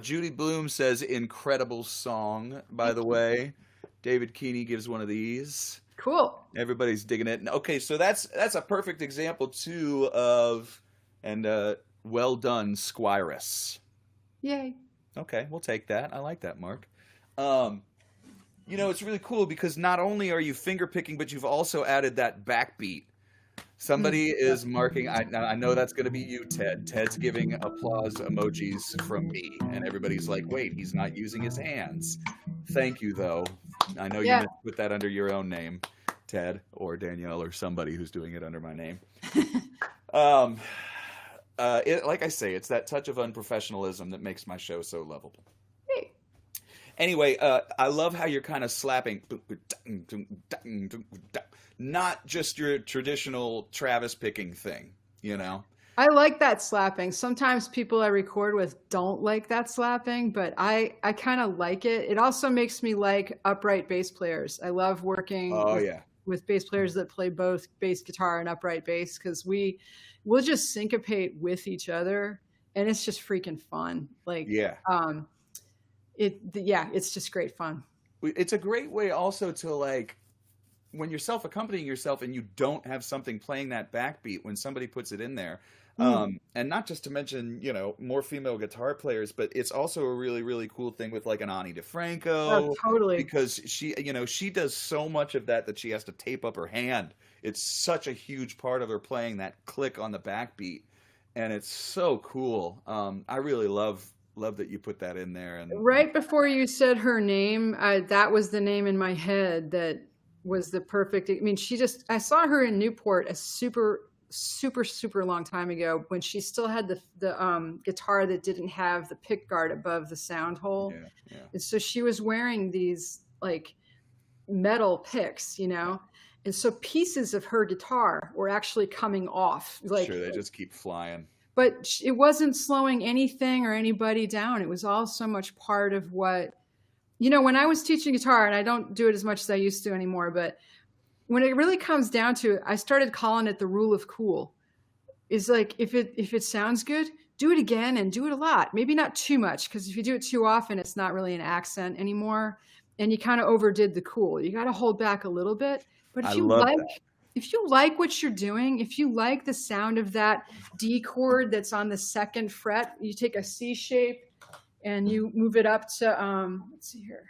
Judy Bloom says, incredible song, by the way. David Keeney gives one of these. Cool. Everybody's digging it. Okay, so that's a perfect example too of well done, Squirus. Yay. Okay, we'll take that. I like that, Mark. It's really cool because not only are you finger picking, but you've also added that backbeat. Somebody is marking. I know that's going to be you, Ted. Ted's giving applause emojis from me, and everybody's like, "Wait, he's not using his hands." Thank you, though. I know you meant to put that under your own name, Ted, or Danielle, or somebody who's doing it under my name. Like I say, it's that touch of unprofessionalism that makes my show so lovable. Hey. Anyway, I love how you're kind of slapping, not just your traditional Travis picking thing, I like that slapping. Sometimes people I record with don't like that slapping, but I kind of like it. It also makes me like upright bass players. I love working with bass players that play both bass guitar and upright bass because we'll just syncopate with each other, and it's just freaking fun. It's just great fun. It's a great way also to when you're self-accompanying yourself and you don't have something playing that backbeat when somebody puts it in there. And not just to mention, more female guitar players, but it's also a really, really cool thing with an Ani DeFranco. Oh, totally. Because she does so much of that she has to tape up her hand. It's such a huge part of her playing, that click on the backbeat. And it's so cool. I really love that you put that in there. And right before you said her name, that was the name in my head that was the perfect. I mean, I saw her in Newport a super long time ago when she still had the guitar that didn't have the pick guard above the sound hole. Yeah. And so she was wearing these metal picks, and so pieces of her guitar were actually coming off. Sure, they just keep flying. But it wasn't slowing anything or anybody down. It was all so much part of what, when I was teaching guitar, and I don't do it as much as I used to anymore, but when it really comes down to it, I started calling it the rule of cool. Is if it sounds good, do it again and do it a lot. Maybe not too much, because if you do it too often, it's not really an accent anymore. And you kind of overdid the cool. You got to hold back a little bit. But if you like what you're doing, if you like the sound of that D chord that's on the second fret, you take a C shape and you move it up to, let's see here.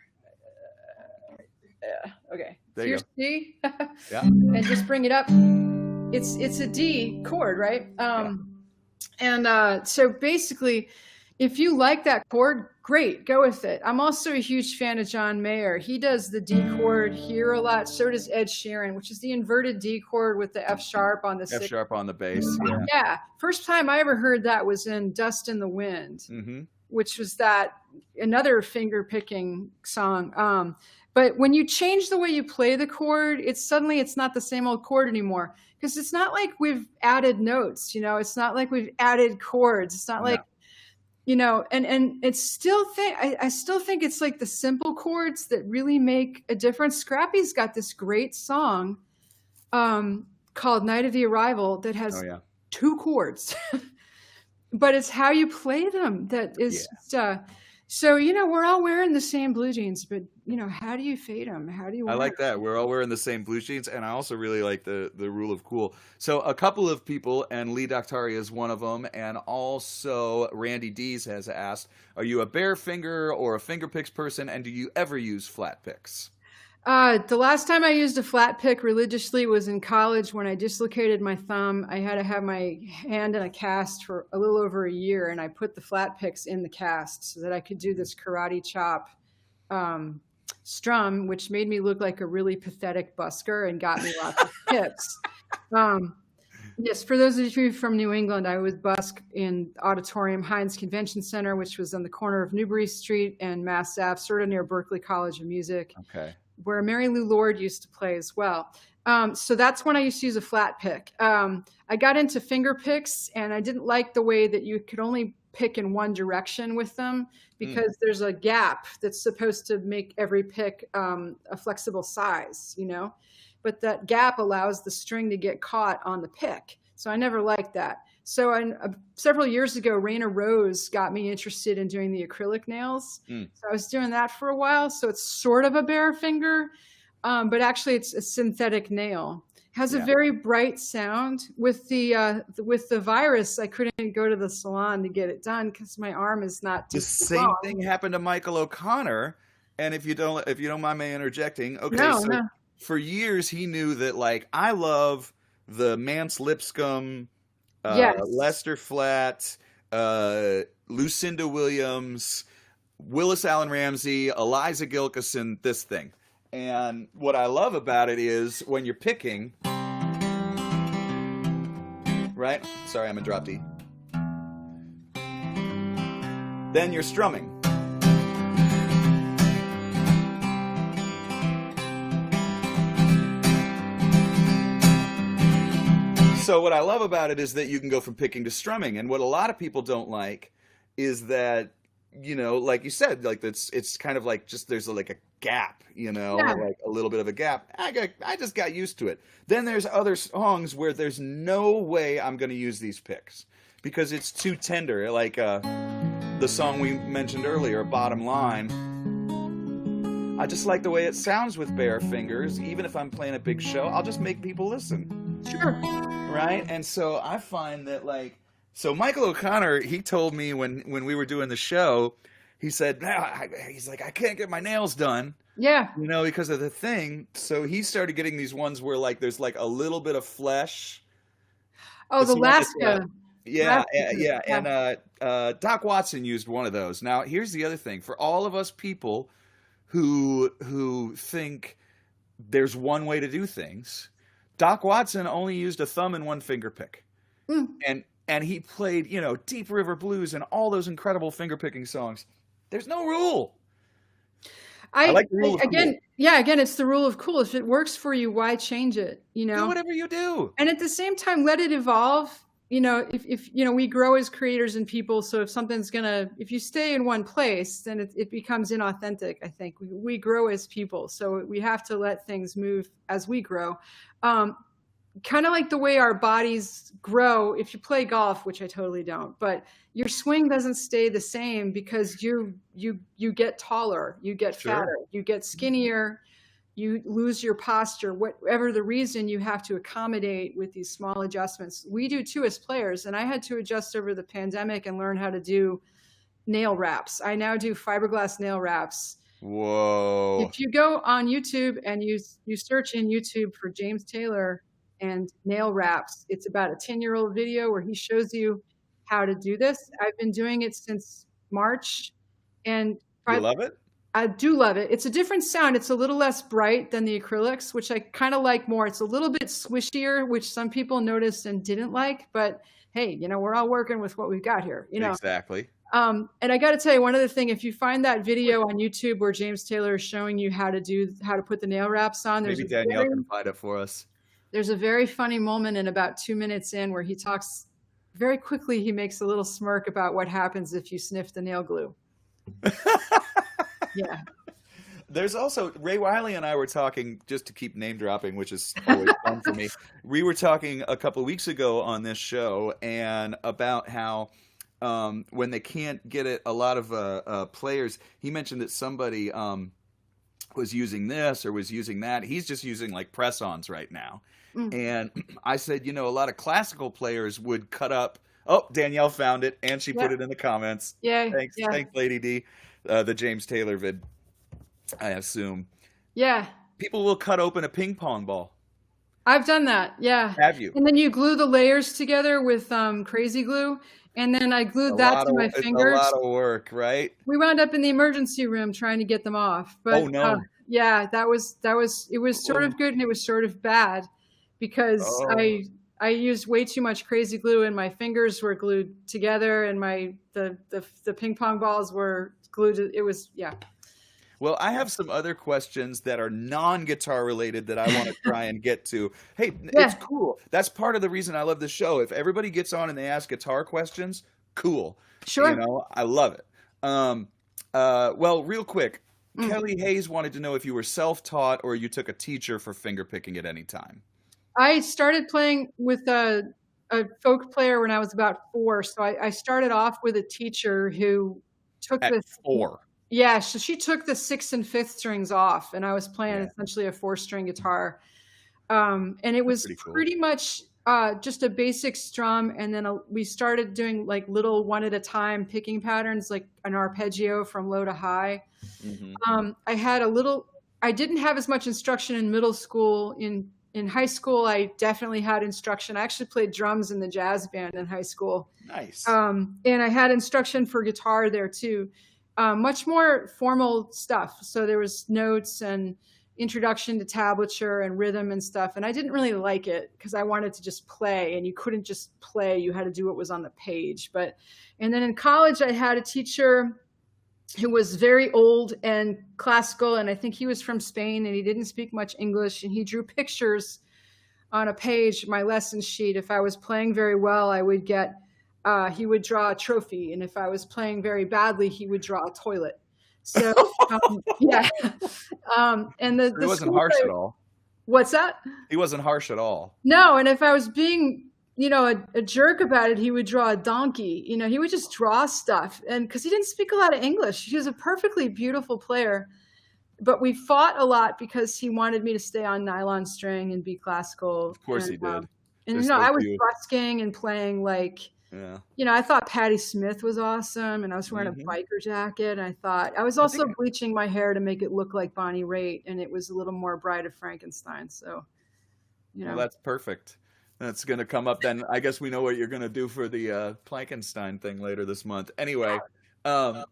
Okay. There you go. C. Yeah. And just bring it up. It's a D chord, right? And so basically, if you like that chord, great, go with it. I'm also a huge fan of John Mayer. He does the D chord here a lot. So does Ed Sheeran, which is the inverted D chord with the F sharp on the F sharp on the bass. Yeah. First time I ever heard that was in Dust in the Wind, which was another finger picking song. But when you change the way you play the chord, it's not the same old chord anymore. Because it's not like we've added notes, it's not like we've added chords. It's not like, and it's still I still think it's the simple chords that really make a difference. Scrappy's got this great song called Night of the Arrival that has 2 chords, but it's how you play them that is so, we're all wearing the same blue jeans, but, how do you fade them? How do you wear I like that. We're all wearing the same blue jeans, and I also really like the rule of cool. So a couple of people, and Lee Doctari is one of them, and also Randy Dees has asked, are you a bare finger or a finger picks person, and do you ever use flat picks? The last time I used a flat pick religiously was in college when I dislocated my thumb. I had to have my hand in a cast for a little over a year, and I put the flat picks in the cast so that I could do this karate chop strum, which made me look like a really pathetic busker and got me lots of tips. Yes, for those of you from New England, I would busk in Auditorium Heinz Convention Center, which was on the corner of Newbury Street and Mass Ave, sort of near Berklee College of Music. Okay. Where Mary Lou Lord used to play as well. So that's when I used to use a flat pick. I got into finger picks, and I didn't like the way that you could only pick in one direction with them because there's a gap that's supposed to make every pick a flexible size, But that gap allows the string to get caught on the pick. So I never liked that. So several years ago, Raina Rose got me interested in doing the acrylic nails. So I was doing that for a while. So it's sort of a bare finger, but actually it's a synthetic nail. Has a very bright sound. With the virus, I couldn't go to the salon to get it done because my arm is not The too same long. thing happened to Michael O'Connor. And if you don't mind me interjecting, okay, No, so no. for years he knew that like I love the Mance Lipscomb, Yes. Lester Flatt, Lucinda Williams, Willis Allen Ramsey, Eliza Gilkison, this thing. And what I love about it is when you're picking, right? Sorry, I'm in drop D. Then you're strumming. So what I love about it is that you can go from picking to strumming. And what a lot of people don't like is that, you know, like you said, like it's kind of like just there's like a gap, you know, Yeah. like a little bit of a gap. I just got used to it. Then there's other songs where there's no way I'm going to use these picks because it's too tender. Like the song we mentioned earlier, Bottom Line. I just like the way it sounds with bare fingers. Even if I'm playing a big show, I'll just make people listen. Sure. Right? And so I find that like, so Michael O'Connor, he told me when we were doing the show, he said, he's like, I can't get my nails done, Yeah. you know, because of the thing. So he started getting these ones where like there's like a little bit of flesh. Oh, the It's one that's, Laska. Yeah, Laska. yeah. And Doc Watson used one of those. Now, here's the other thing. For all of us people who think there's one way to do things, Doc Watson only used a thumb and one finger pick. And he played, you know, Deep River Blues and all those incredible finger picking songs. There's no rule. I like the rule of again, cool. yeah, again, it's the rule of cool. If it works for you, why change it? You know, Do whatever you do. and at the same time, let it evolve. You know, if you know, we grow as creators and people. So if you stay in one place, then it becomes inauthentic. I think we grow as people, so we have to let things move as we grow. Kind of like the way our bodies grow. If you play golf, which I totally don't, but your swing doesn't stay the same because you get taller, you get Sure. fatter, you get skinnier, you lose your posture. Whatever the reason, you have to accommodate with these small adjustments. We do too as players, and I had to adjust over the pandemic and learn how to do nail wraps. I now do fiberglass nail wraps. Whoa. If you go on YouTube and you search in YouTube for James Taylor and nail wraps, it's about a 10-year-old video where he shows you how to do this. I've been doing it since March, and You love it? I do love it. It's a different sound. It's a little less bright than the acrylics, which I kind of like more. It's a little bit swishier, which some people noticed and didn't like, but hey, you know, we're all working with what we've got here, you know. Exactly. And I got to tell you one other thing. If you find that video on YouTube where James Taylor is showing you how to put the nail wraps on, Maybe Danielle can find it for us. there's a very funny moment in about 2 minutes in where he talks very quickly. He makes a little smirk about what happens if you sniff the nail glue. Yeah. There's also Ray Wiley and I were talking, just to keep name dropping, which is always fun for me. We were talking a couple of weeks ago on this show and about how when they can't get it, a lot of players, he mentioned that somebody was using this or was using that. He's just using like press-ons right now. And I said, you know, a lot of classical players would cut up. Oh, Danielle found it, and she put it in the comments. Yeah. Thanks, Yeah. thanks, Lady D. The James Taylor vid, I assume. Yeah. People will cut open a ping pong ball. I've done that. Yeah. Have you? And then you glue the layers together with crazy glue. And then I glued that to my fingers. It's a lot of work, right? We wound up in the emergency room trying to get them off. But Oh, no. yeah, it was sort of good and it was sort of bad because Oh. I used way too much crazy glue and my fingers were glued together and the ping pong balls were glued. It was, yeah. Well, I have some other questions that are non-guitar related that I want to try and get to. Hey, Yeah. it's cool. That's part of the reason I love the show. If everybody gets on and they ask guitar questions, cool. Sure. You know, I love it. Well, real quick, Kelly Hayes wanted to know if you were self-taught or you took a teacher for finger picking at any time. I started playing with a folk player when I was about 4. So I started off with a teacher who took At this. 4. Yeah, so she took the 6th and 5th strings off, and I was playing Yeah, essentially a 4-string guitar. And it that's was pretty cool. pretty much just a basic strum, and then we started doing like little one at a time picking patterns, like an arpeggio from low to high. Hmm. I had a little. I didn't have as much instruction in middle school. In high school, I definitely had instruction. I actually played drums in the jazz band in high school, Nice. and I had instruction for guitar there too. Much more formal stuff. So there was notes and introduction to tablature and rhythm and stuff. And I didn't really like it because I wanted to just play, and you couldn't just play. You had to do what was on the page. And then in college, I had a teacher who was very old and classical. And I think he was from Spain, and he didn't speak much English, and he drew pictures on a page, my lesson sheet. If I was playing very well, I would get, he would draw a trophy. And if I was playing very badly, he would draw a toilet. So, yeah. And He the wasn't school harsh I- at all. What's that? He wasn't harsh at all. No. And if I was being, a jerk about it, he would draw a donkey. He would just draw stuff. And because he didn't speak a lot of English, he was a perfectly beautiful player. But we fought a lot because he wanted me to stay on nylon string and be classical. Of course and, he did. And Just I like was you. busking and playing like, Yeah. I thought Patti Smith was awesome, and I was wearing Mhm. a biker jacket. And I thought I was I also think bleaching my hair to make it look like Bonnie Raitt, and it was a little more Bride of Frankenstein. So, well, that's perfect. That's going to come up then. I guess we know what you're going to do for the Plankenstein thing later this month. Anyway, um,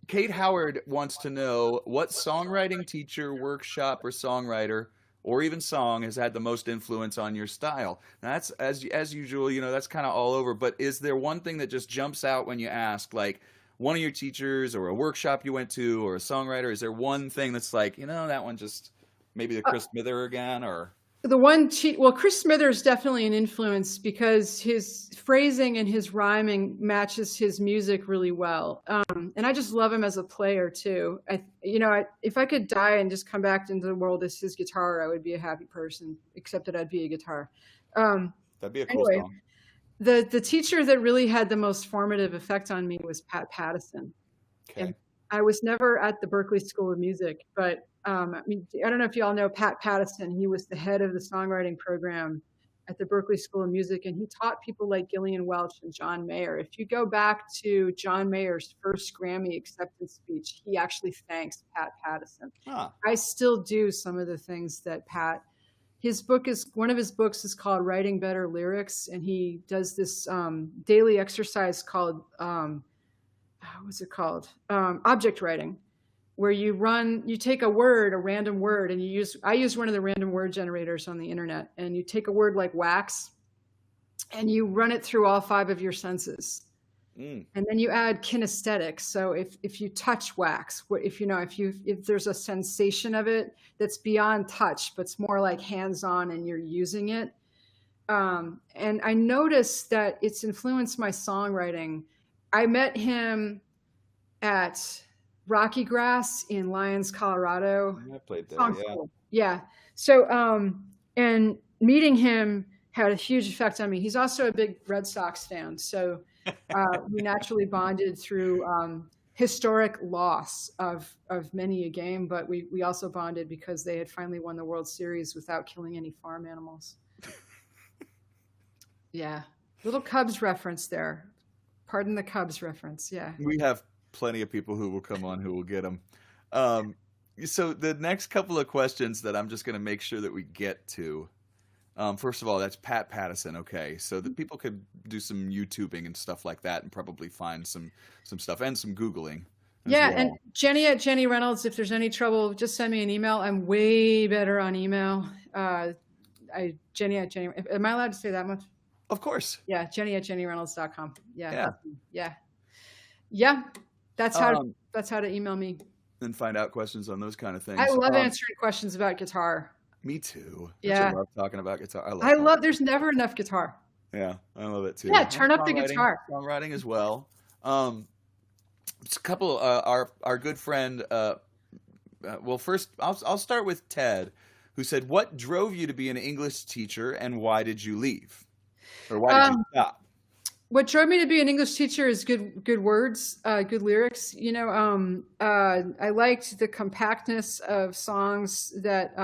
Kate Howard wants to know what songwriting teacher, workshop, or songwriter, or even song has had the most influence on your style. Now, that's as usual, that's kind of all over. But is there one thing that just jumps out when you ask, like one of your teachers, or a workshop you went to, or a songwriter? Is there one thing that's like, that one just maybe the Chris Smither again, or? Well, Chris Smithers definitely an influence because his phrasing and his rhyming matches his music really well. And I just love him as a player too. If I could die and just come back into the world as his guitar, I would be a happy person, except that I'd be a guitar. That'd be a cool Anyway, song. the teacher that really had the most formative effect on me was Pat Pattison. Okay. And I was never at the Berklee School of Music, but I don't know if you all know Pat Pattison. He was the head of the songwriting program at the Berklee School of Music, and he taught people like Gillian Welch and John Mayer. If you go back to John Mayer's first Grammy acceptance speech, he actually thanks Pat Pattison. Ah, I still do some of the things that Pat. One of his books is called Writing Better Lyrics, and he does this daily exercise called what's it called? Object writing, where you take a random word, and I use one of the random word generators on the internet, and you take a word like wax, and you run it through all 5 of your senses. mm, And then you add kinesthetics. So if you touch wax, if there's a sensation of it that's beyond touch, but it's more like hands-on and you're using it. And I noticed that it's influenced my songwriting. I met him at Rocky Grass in Lyons, Colorado. I played there. Song Yeah. school. Yeah. So, and meeting him had a huge effect on me. He's also a big Red Sox fan. So we naturally bonded through historic loss of many a game, but we also bonded because they had finally won the World Series without killing any farm animals. Yeah. Little Cubs reference there. Pardon the Cubs reference. Yeah. We have plenty of people who will come on who will get them. So the next couple of questions that I'm just going to make sure that we get to. First of all, that's Pat Pattison. Okay, so that people could do some YouTubing and stuff like that, and probably find some stuff and some Googling. Yeah, well. and Jenny at Jenny Reynolds. If there's any trouble, just send me an email. I'm way better on email. Jenny at Jenny. Am I allowed to say that much? Of course. Yeah, Jenny at JennyReynolds.com. Yeah. Yeah. That's how to email me. And find out questions on those kind of things. I love answering questions about guitar. Me too. Yeah. I love talking about guitar. I love. There's never enough guitar. Yeah, I love it too. Yeah, turn up the guitar. Songwriting as well. It's a couple. Our good friend. Well, first I'll start with Ted, who said, "What drove you to be an English teacher, and why did you leave?" Or why did you Um, stop? what drove me to be an English teacher is good words, good lyrics. I liked the compactness of songs that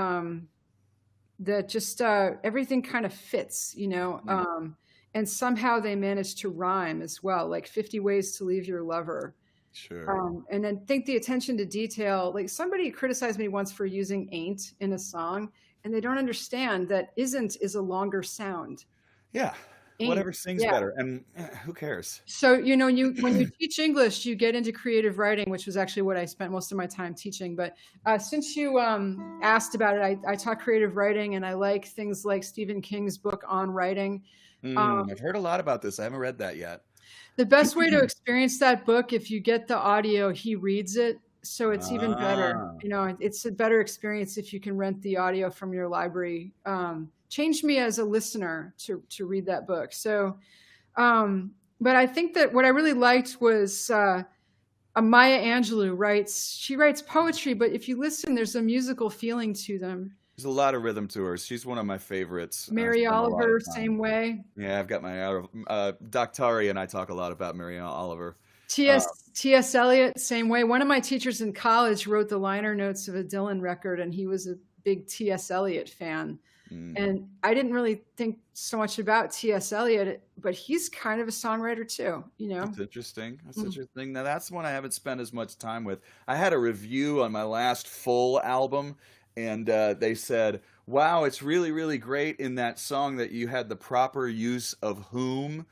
just everything kind of fits, Mm, and somehow they managed to rhyme as well, like 50 Ways to Leave Your Lover. sure. And then think the attention to detail. Like somebody criticized me once for using ain't in a song, and they don't understand that isn't is a longer sound. Yeah. Ain't. Whatever sings Yeah. better. And who cares? So, you when you teach English, you get into creative writing, which was actually what I spent most of my time teaching. But since you asked about it, I taught creative writing, and I like things like Stephen King's book on writing. I've heard a lot about this. I haven't read that yet. The best way to experience that book, if you get the audio, he reads it. So it's even better. Ah, It's a better experience if you can rent the audio from your library. Changed me as a listener to read that book. So, but I think that what I really liked was Maya Angelou she writes poetry, but if you listen, there's a musical feeling to them. there's a lot of rhythm to her. She's one of my favorites. I Mary spend a lot of Oliver, time. same way. Yeah, I've got my Doctari and I talk a lot about Mary Oliver. Uh, T.S. Eliot, same way. One of my teachers in college wrote the liner notes of a Dylan record, and he was a big T.S. Eliot fan. mm, And I didn't really think so much about T.S. Eliot, but he's kind of a songwriter too. that's interesting. That's Mm. interesting. Now that's one I haven't spent as much time with. I had a review on my last full album, and they said, "Wow, it's really, really great in that song that you had the proper use of whom."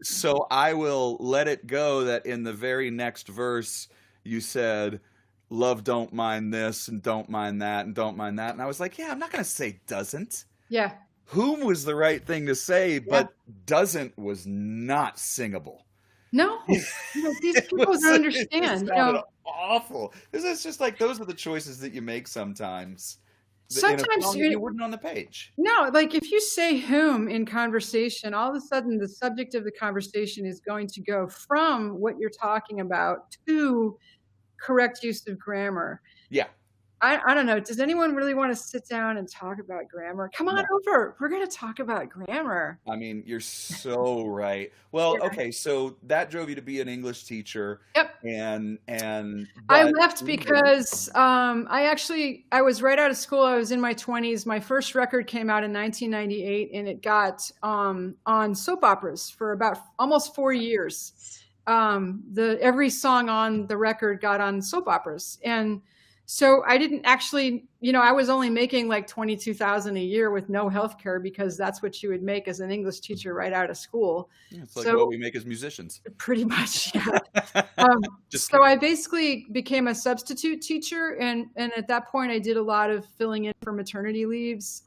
So I will let it go that in the very next verse you said, "Love don't mind this and don't mind that and don't mind that," and I was like, "Yeah, I'm not gonna say doesn't." Yeah, Whom was the right thing to say, yeah. but doesn't was not singable. No, these It people was don't it just understand. sounded awful. It's just like those are the choices that you make sometimes in a Sometimes song that you wouldn't on the page. no, like if you say whom in conversation, all of a sudden the subject of the conversation is going to go from what you're talking about to correct use of grammar. Yeah, I don't know. Does anyone really want to sit down and talk about grammar? Come on no. over. We're going to talk about grammar. I mean, you're so right. Well, Yeah. okay, so that drove you to be an English teacher Yep. and I but left because I was right out of school. I was in my 20s. My first record came out in 1998, and it got on soap operas for about almost 4 years. Every song on the record got on soap operas, and so I didn't actually, I was only making like 22,000 a year with no health care because that's what you would make as an English teacher right out of school. it's like what So we make as musicians. pretty much, yeah. Um, Just so kidding. I basically became a substitute teacher, and at that point, I did a lot of filling in for maternity leaves.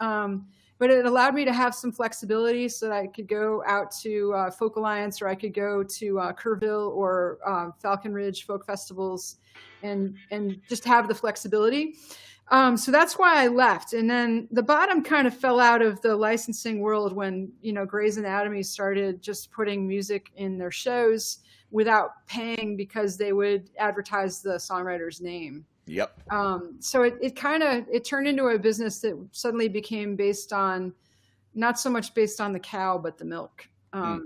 But it allowed me to have some flexibility so that I could go out to Folk Alliance, or I could go to Kerrville or Falcon Ridge folk festivals, and just have the flexibility. So that's why I left. And then the bottom kind of fell out of the licensing world when, Grey's Anatomy started just putting music in their shows without paying because they would advertise the songwriter's name. Yep. So it turned into a business that suddenly became based on, not so much based on the cow, but the milk. Mm.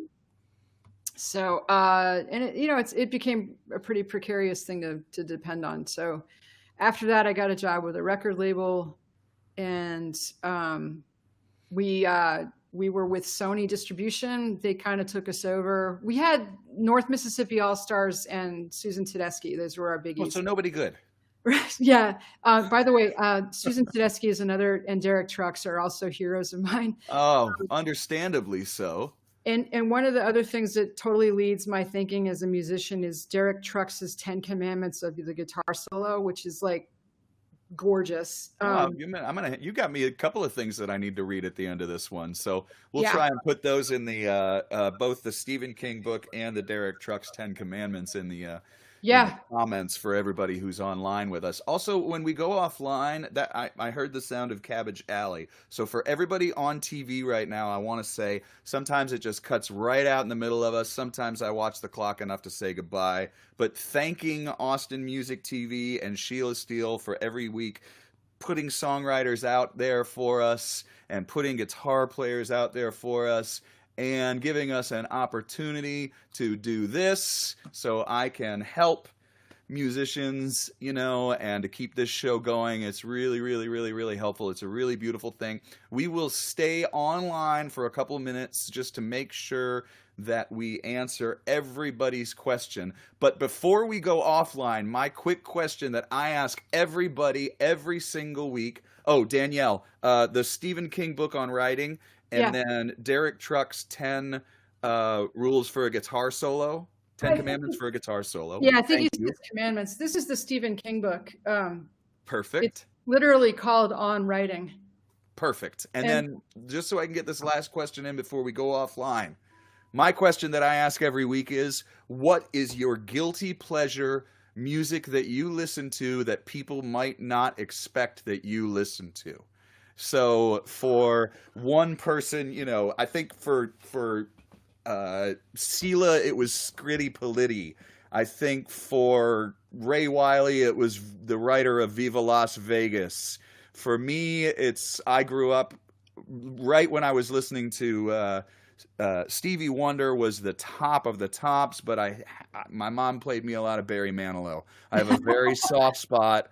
And it became a pretty precarious thing to depend on. So after that, I got a job with a record label, and we were with Sony Distribution. They kind of took us over. We had North Mississippi All Stars and Susan Tedeschi. Those were our Oh, biggies. so nobody good. Yeah. By the way, Susan Tedeschi is another, and Derek Trucks are also heroes of mine. Oh, understandably so. And one of the other things that totally leads my thinking as a musician is Derek Trucks' 10 Commandments of the guitar solo, which is like gorgeous. Oh, you got me a couple of things that I need to read at the end of this one. So we'll Yeah. try and put those in the both the Stephen King book and the Derek Trucks 10 Commandments in the Yeah. comments for everybody who's online with us. Also, when we go offline, that I heard the sound of Cabbage Alley. So for everybody on TV right now, I want to say sometimes it just cuts right out in the middle of us. Sometimes I watch the clock enough to say goodbye. But thanking Austin Music TV and Sheila Steele for every week putting songwriters out there for us and putting guitar players out there for us and giving us an opportunity to do this so I can help musicians, and to keep this show going. It's really, really, really, really helpful. It's a really beautiful thing. We will stay online for a couple of minutes just to make sure that we answer everybody's question. But before we go offline, my quick question that I ask everybody every single week. Oh, Danielle, the Stephen King book on writing, and then Derek Truck's 10 rules for a guitar solo. 10 Commandments for a guitar solo. Yeah, I think he says commandments. This is the Stephen King book. Perfect. It's literally called On Writing. Perfect. And then just so I can get this last question in before we go offline, my question that I ask every week is, what is your guilty pleasure music that you listen to that people might not expect that you listen to? So for one person, I think for Sela, it was Scritti Politti. I think for Ray Wiley, it was the writer of Viva Las Vegas. For me, I grew up right when I was listening to Stevie Wonder was the top of the tops, but my mom played me a lot of Barry Manilow. I have a very soft spot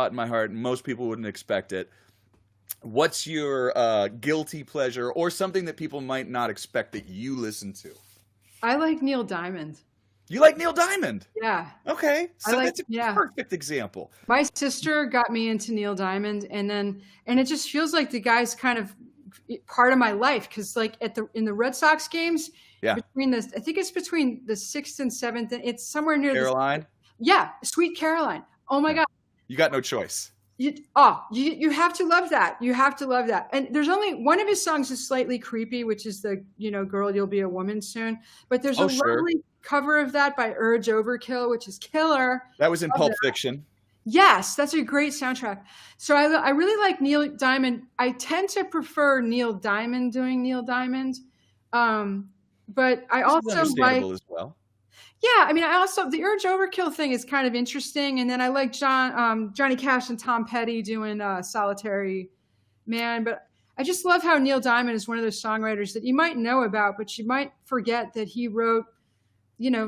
in my heart. Most people wouldn't expect it. What's your guilty pleasure or something that people might not expect that you listen to? I like Neil Diamond. You like Neil Diamond? Yeah. Okay. So that's a perfect example. My sister got me into Neil Diamond, and it just feels like the guy's kind of part of my life, because like in the Red Sox games, I think it's between the 6th and 7th, it's somewhere near Caroline. Sweet Caroline. Oh my God. You got no choice. You have to love that. You have to love that. And there's only one of his songs is slightly creepy, which is the, Girl, You'll Be a Woman Soon. But there's lovely cover of that by Urge Overkill, which is killer. That was in Pulp Fiction. Yes, that's a great soundtrack. So I really like Neil Diamond. I tend to prefer Neil Diamond doing Neil Diamond. But I also like, as well. Yeah, I mean, the Urge Overkill thing is kind of interesting, and then I like Johnny Cash and Tom Petty doing Solitary Man. But I just love how Neil Diamond is one of those songwriters that you might know about, but you might forget that he wrote,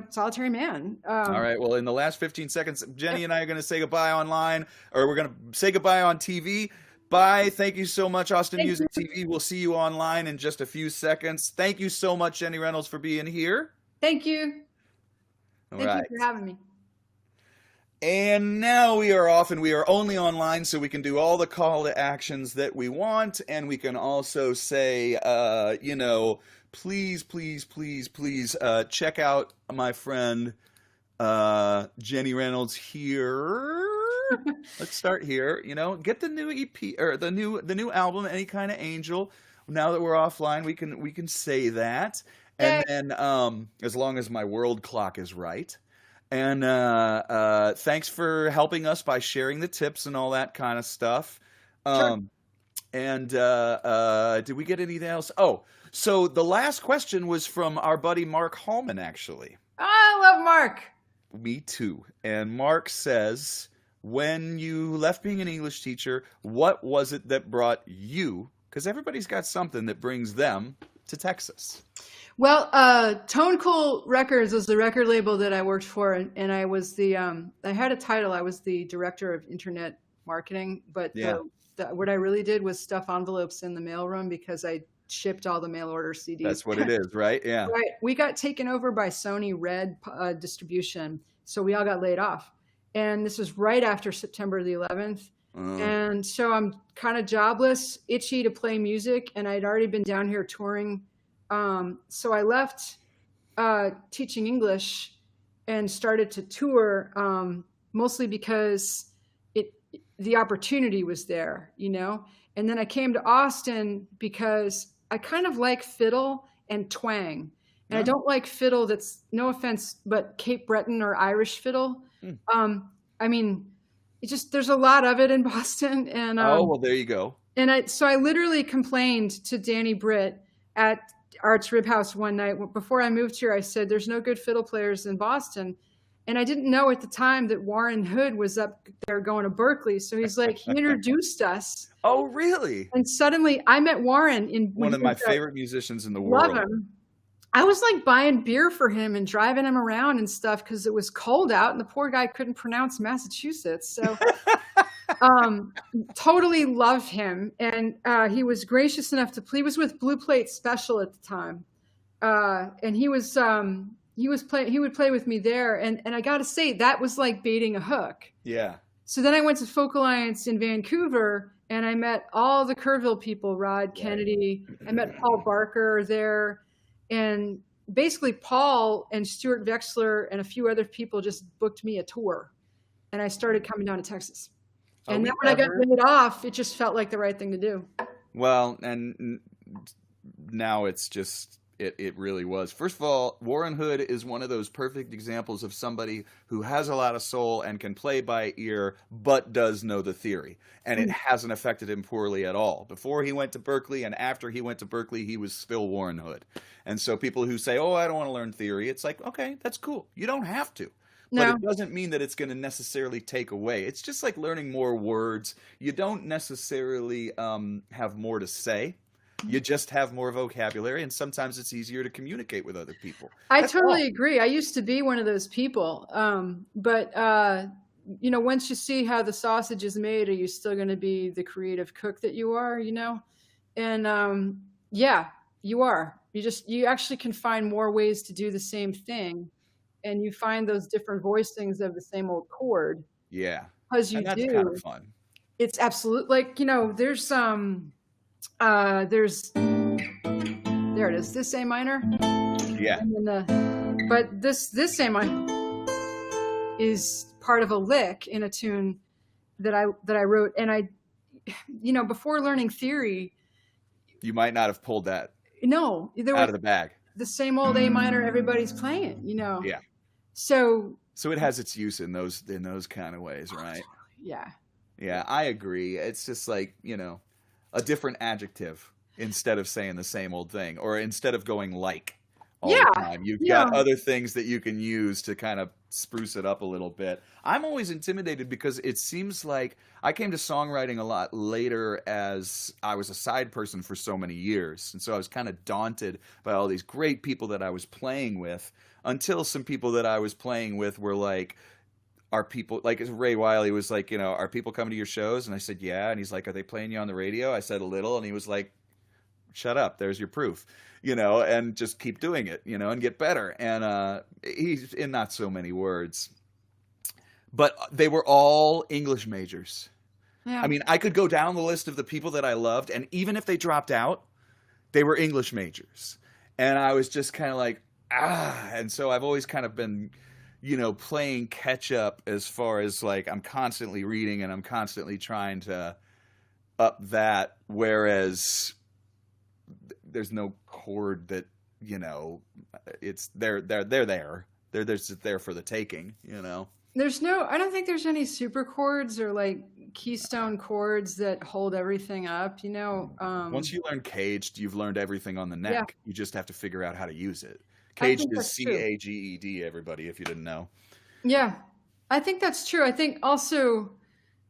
Solitary Man. All right. Well, in the last 15 seconds, Jenny and I are going to say goodbye online, or we're going to say goodbye on TV. Bye. Thank you so much, Austin Music TV. We'll see you online in just a few seconds. Thank you so much, Jenny Reynolds, for being here. Thank you. Thank you for having me. And now we are off, and we are only online, so we can do all the call to actions that we want, and we can also say, please, please, please, please check out my friend Jenny Reynolds here. Let's start here. Get the new EP or the new album, Any Kind of Angel. Now that we're offline, we can say that. And then, as long as my world clock is right. And thanks for helping us by sharing the tips and all that kind of stuff. Sure. And did we get anything else? Oh, so the last question was from our buddy Mark Hallman, actually. I love Mark. Me too. And Mark says, when you left being an English teacher, what was it that brought you? Because everybody's got something that brings them to Texas. Well, Tone Cool Records was the record label that I worked for, and I was I had a title. I was the director of internet marketing, but what I really did was stuff envelopes in the mailroom because I shipped all the mail order CDs. That's what it is, right? Yeah. Right. We got taken over by Sony Red Distribution, so we all got laid off. And this was right after September the 11th. And so I'm kind of jobless, itchy to play music, and I'd already been down here touring. So I left teaching English and started to tour, mostly because the opportunity was there, And then I came to Austin because I kind of like fiddle and twang. And I don't like fiddle that's, no offense, but Cape Breton or Irish fiddle. I mean, there's a lot of it in Boston. And well, there you go. And so I literally complained to Danny Britt at Art's Rib House one night before I moved here. I said, "There's no good fiddle players in Boston," And I didn't know at the time that Warren Hood was up there going to Berkeley. So he's like, he introduced us. Oh, really? And suddenly I met Warren One of my favorite musicians in the love world. him. I was like buying beer for him and driving him around and stuff because it was cold out and the poor guy couldn't pronounce Massachusetts. So totally love him. And he was gracious enough to play. He was with Blue Plate Special at the time. And he would play with me there. And I got to say, that was like baiting a hook. Yeah. So then I went to Folk Alliance in Vancouver and I met all the Kerrville people, Rod Kennedy. I met Paul Barker there. And basically Paul and Stuart Vexler and a few other people just booked me a tour. And I started coming down to Texas. And then when I got laid off, it just felt like the right thing to do. Well, and now it's just, it really was. First of all, Warren Hood is one of those perfect examples of somebody who has a lot of soul and can play by ear, but does know the theory. And it hasn't affected him poorly at all. Before he went to Berkeley and after he went to Berkeley, he was still Warren Hood. And so people who say, oh, I don't want to learn theory, it's like, okay, that's cool. You don't have to. No. But it doesn't mean that it's going to necessarily take away. It's just like learning more words. You don't necessarily have more to say. You just have more vocabulary, and sometimes it's easier to communicate with other people. I totally agree. I used to be one of those people. But once you see how the sausage is made, are you still going to be the creative cook that you are, And yeah, you are. You actually can find more ways to do the same thing. And you find those different voicings of the same old chord. Yeah. Because that's kind of fun. It's absolute, there it is, this A minor. Yeah. And then but this A minor is part of a lick in a tune that I wrote. And before learning theory, you might not have pulled that out of the bag. The same old A minor everybody's playing, Yeah. So it has its use in those kind of ways, right? Yeah. Yeah, I agree. It's just like, a different adjective instead of saying the same old thing, or instead of going like all the time. You've got other things that you can use to kind of spruce it up a little bit. I'm always intimidated because it seems like I came to songwriting a lot later as I was a side person for so many years. And so I was kind of daunted by all these great people that I was playing with, until some people that I was playing with were like, are people, like Ray Wiley was like, are people coming to your shows? And I said, yeah. And he's like, are they playing you on the radio? I said a little. And he was like, shut up, there's your proof, and just keep doing it, and get better. And he's in not so many words, but they were all English majors. Yeah. I mean, I could go down the list of the people that I loved, and even if they dropped out, they were English majors. And I was just kind of like, and so I've always kind of been, playing catch up as far as like I'm constantly reading and I'm constantly trying to up that, whereas there's no chord that, it's they're there. They're just there for the taking, I don't think there's any super chords or like keystone chords that hold everything up, Once you learn caged, you've learned everything on the neck. Yeah. You just have to figure out how to use it. Caged is CAGED, everybody, if you didn't know. Yeah, I think that's true. I think also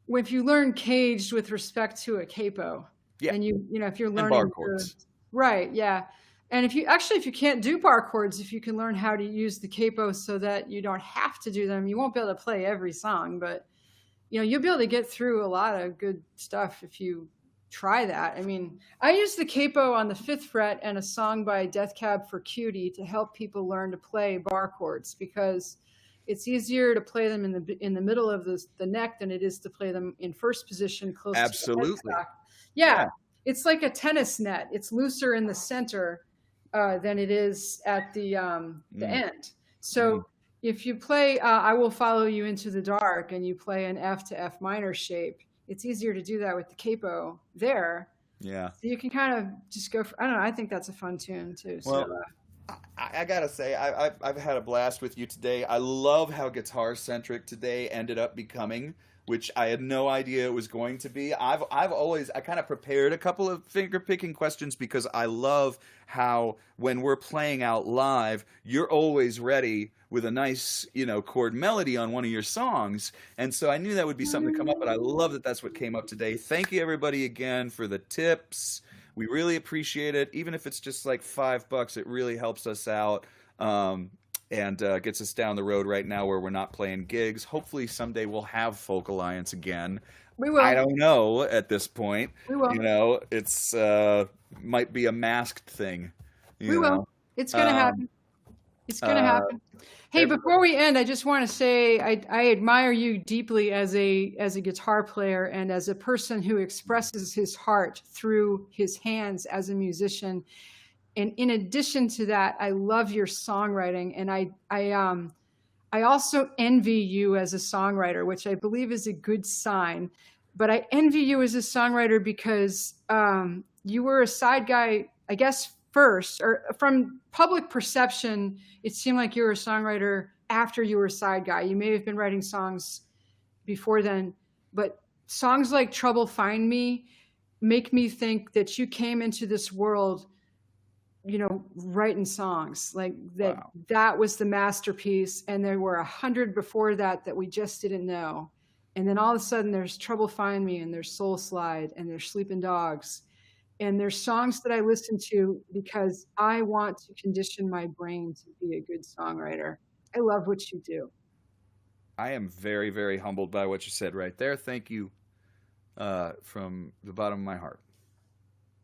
if you learn caged with respect to a capo, and if you're learning bar chords. Right, yeah. And if you can't do bar chords, if you can learn how to use the capo so that you don't have to do them, you won't be able to play every song, but you'll be able to get through a lot of good stuff if you try that. I mean, I use the capo on the 5th fret and a song by Death Cab for Cutie to help people learn to play bar chords, because it's easier to play them in the middle of the neck than it is to play them in first position close to the headstock. Yeah. It's like a tennis net. It's looser in the center than it is at the end. So if you play I Will Follow You Into the Dark and you play an F to F minor shape, it's easier to do that with the capo there. Yeah. So you can kind of just go for, I don't know, I think that's a fun tune too. Well, so, I gotta say, I've had a blast with you today. I love how guitar-centric today ended up becoming which I had no idea it was going to be. I kind of prepared a couple of finger picking questions because I love how when we're playing out live, you're always ready with a nice, chord melody on one of your songs. And so I knew that would be something to come up, but I love that that's what came up today. Thank you everybody again for the tips. We really appreciate it. Even if it's just like $5, it really helps us out. And gets us down the road right now where we're not playing gigs. Hopefully someday we'll have Folk Alliance again. We will. I don't know at this point. We will. It's might be a masked thing. We will. It's going to happen. It's going to happen. Hey, before we end, I just want to say I admire you deeply as a guitar player and as a person who expresses his heart through his hands as a musician. And in addition to that, I love your songwriting, and I also envy you as a songwriter, which I believe is a good sign. But I envy you as a songwriter because you were a side guy, I guess, first, or from public perception, it seemed like you were a songwriter after you were a side guy. You may have been writing songs before then, but songs like Trouble Find Me make me think that you came into this world writing songs like that. Wow. That was the masterpiece. And there were 100 before that we just didn't know. And then all of a sudden there's Trouble Find Me, and there's Soul Slide, and there's Sleeping Dogs. And there's songs that I listen to because I want to condition my brain to be a good songwriter. I love what you do. I am very, very humbled by what you said right there. Thank you from the bottom of my heart.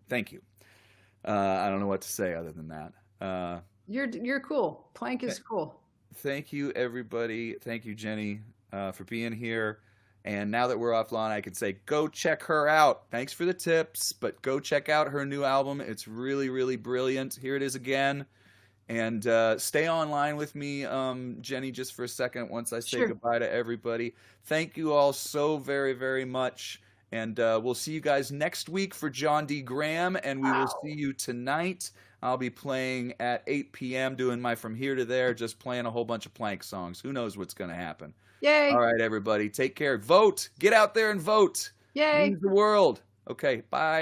Thank you. I don't know what to say other than that. You're cool. Plank is cool. Thank you, everybody. Thank you, Jenny, for being here. And now that we're offline, I can say, go check her out. Thanks for the tips, but go check out her new album. It's really, really brilliant. Here it is again. And stay online with me, Jenny, just for a second once I say goodbye to everybody. Thank you all so very, very much. And we'll see you guys next week for John D. Graham, and we will see you tonight. I'll be playing at 8 p.m., doing my From Here to There, just playing a whole bunch of Plank songs. Who knows what's going to happen? Yay. All right, everybody. Take care. Vote. Get out there and vote. Yay. Change the world. Okay, bye.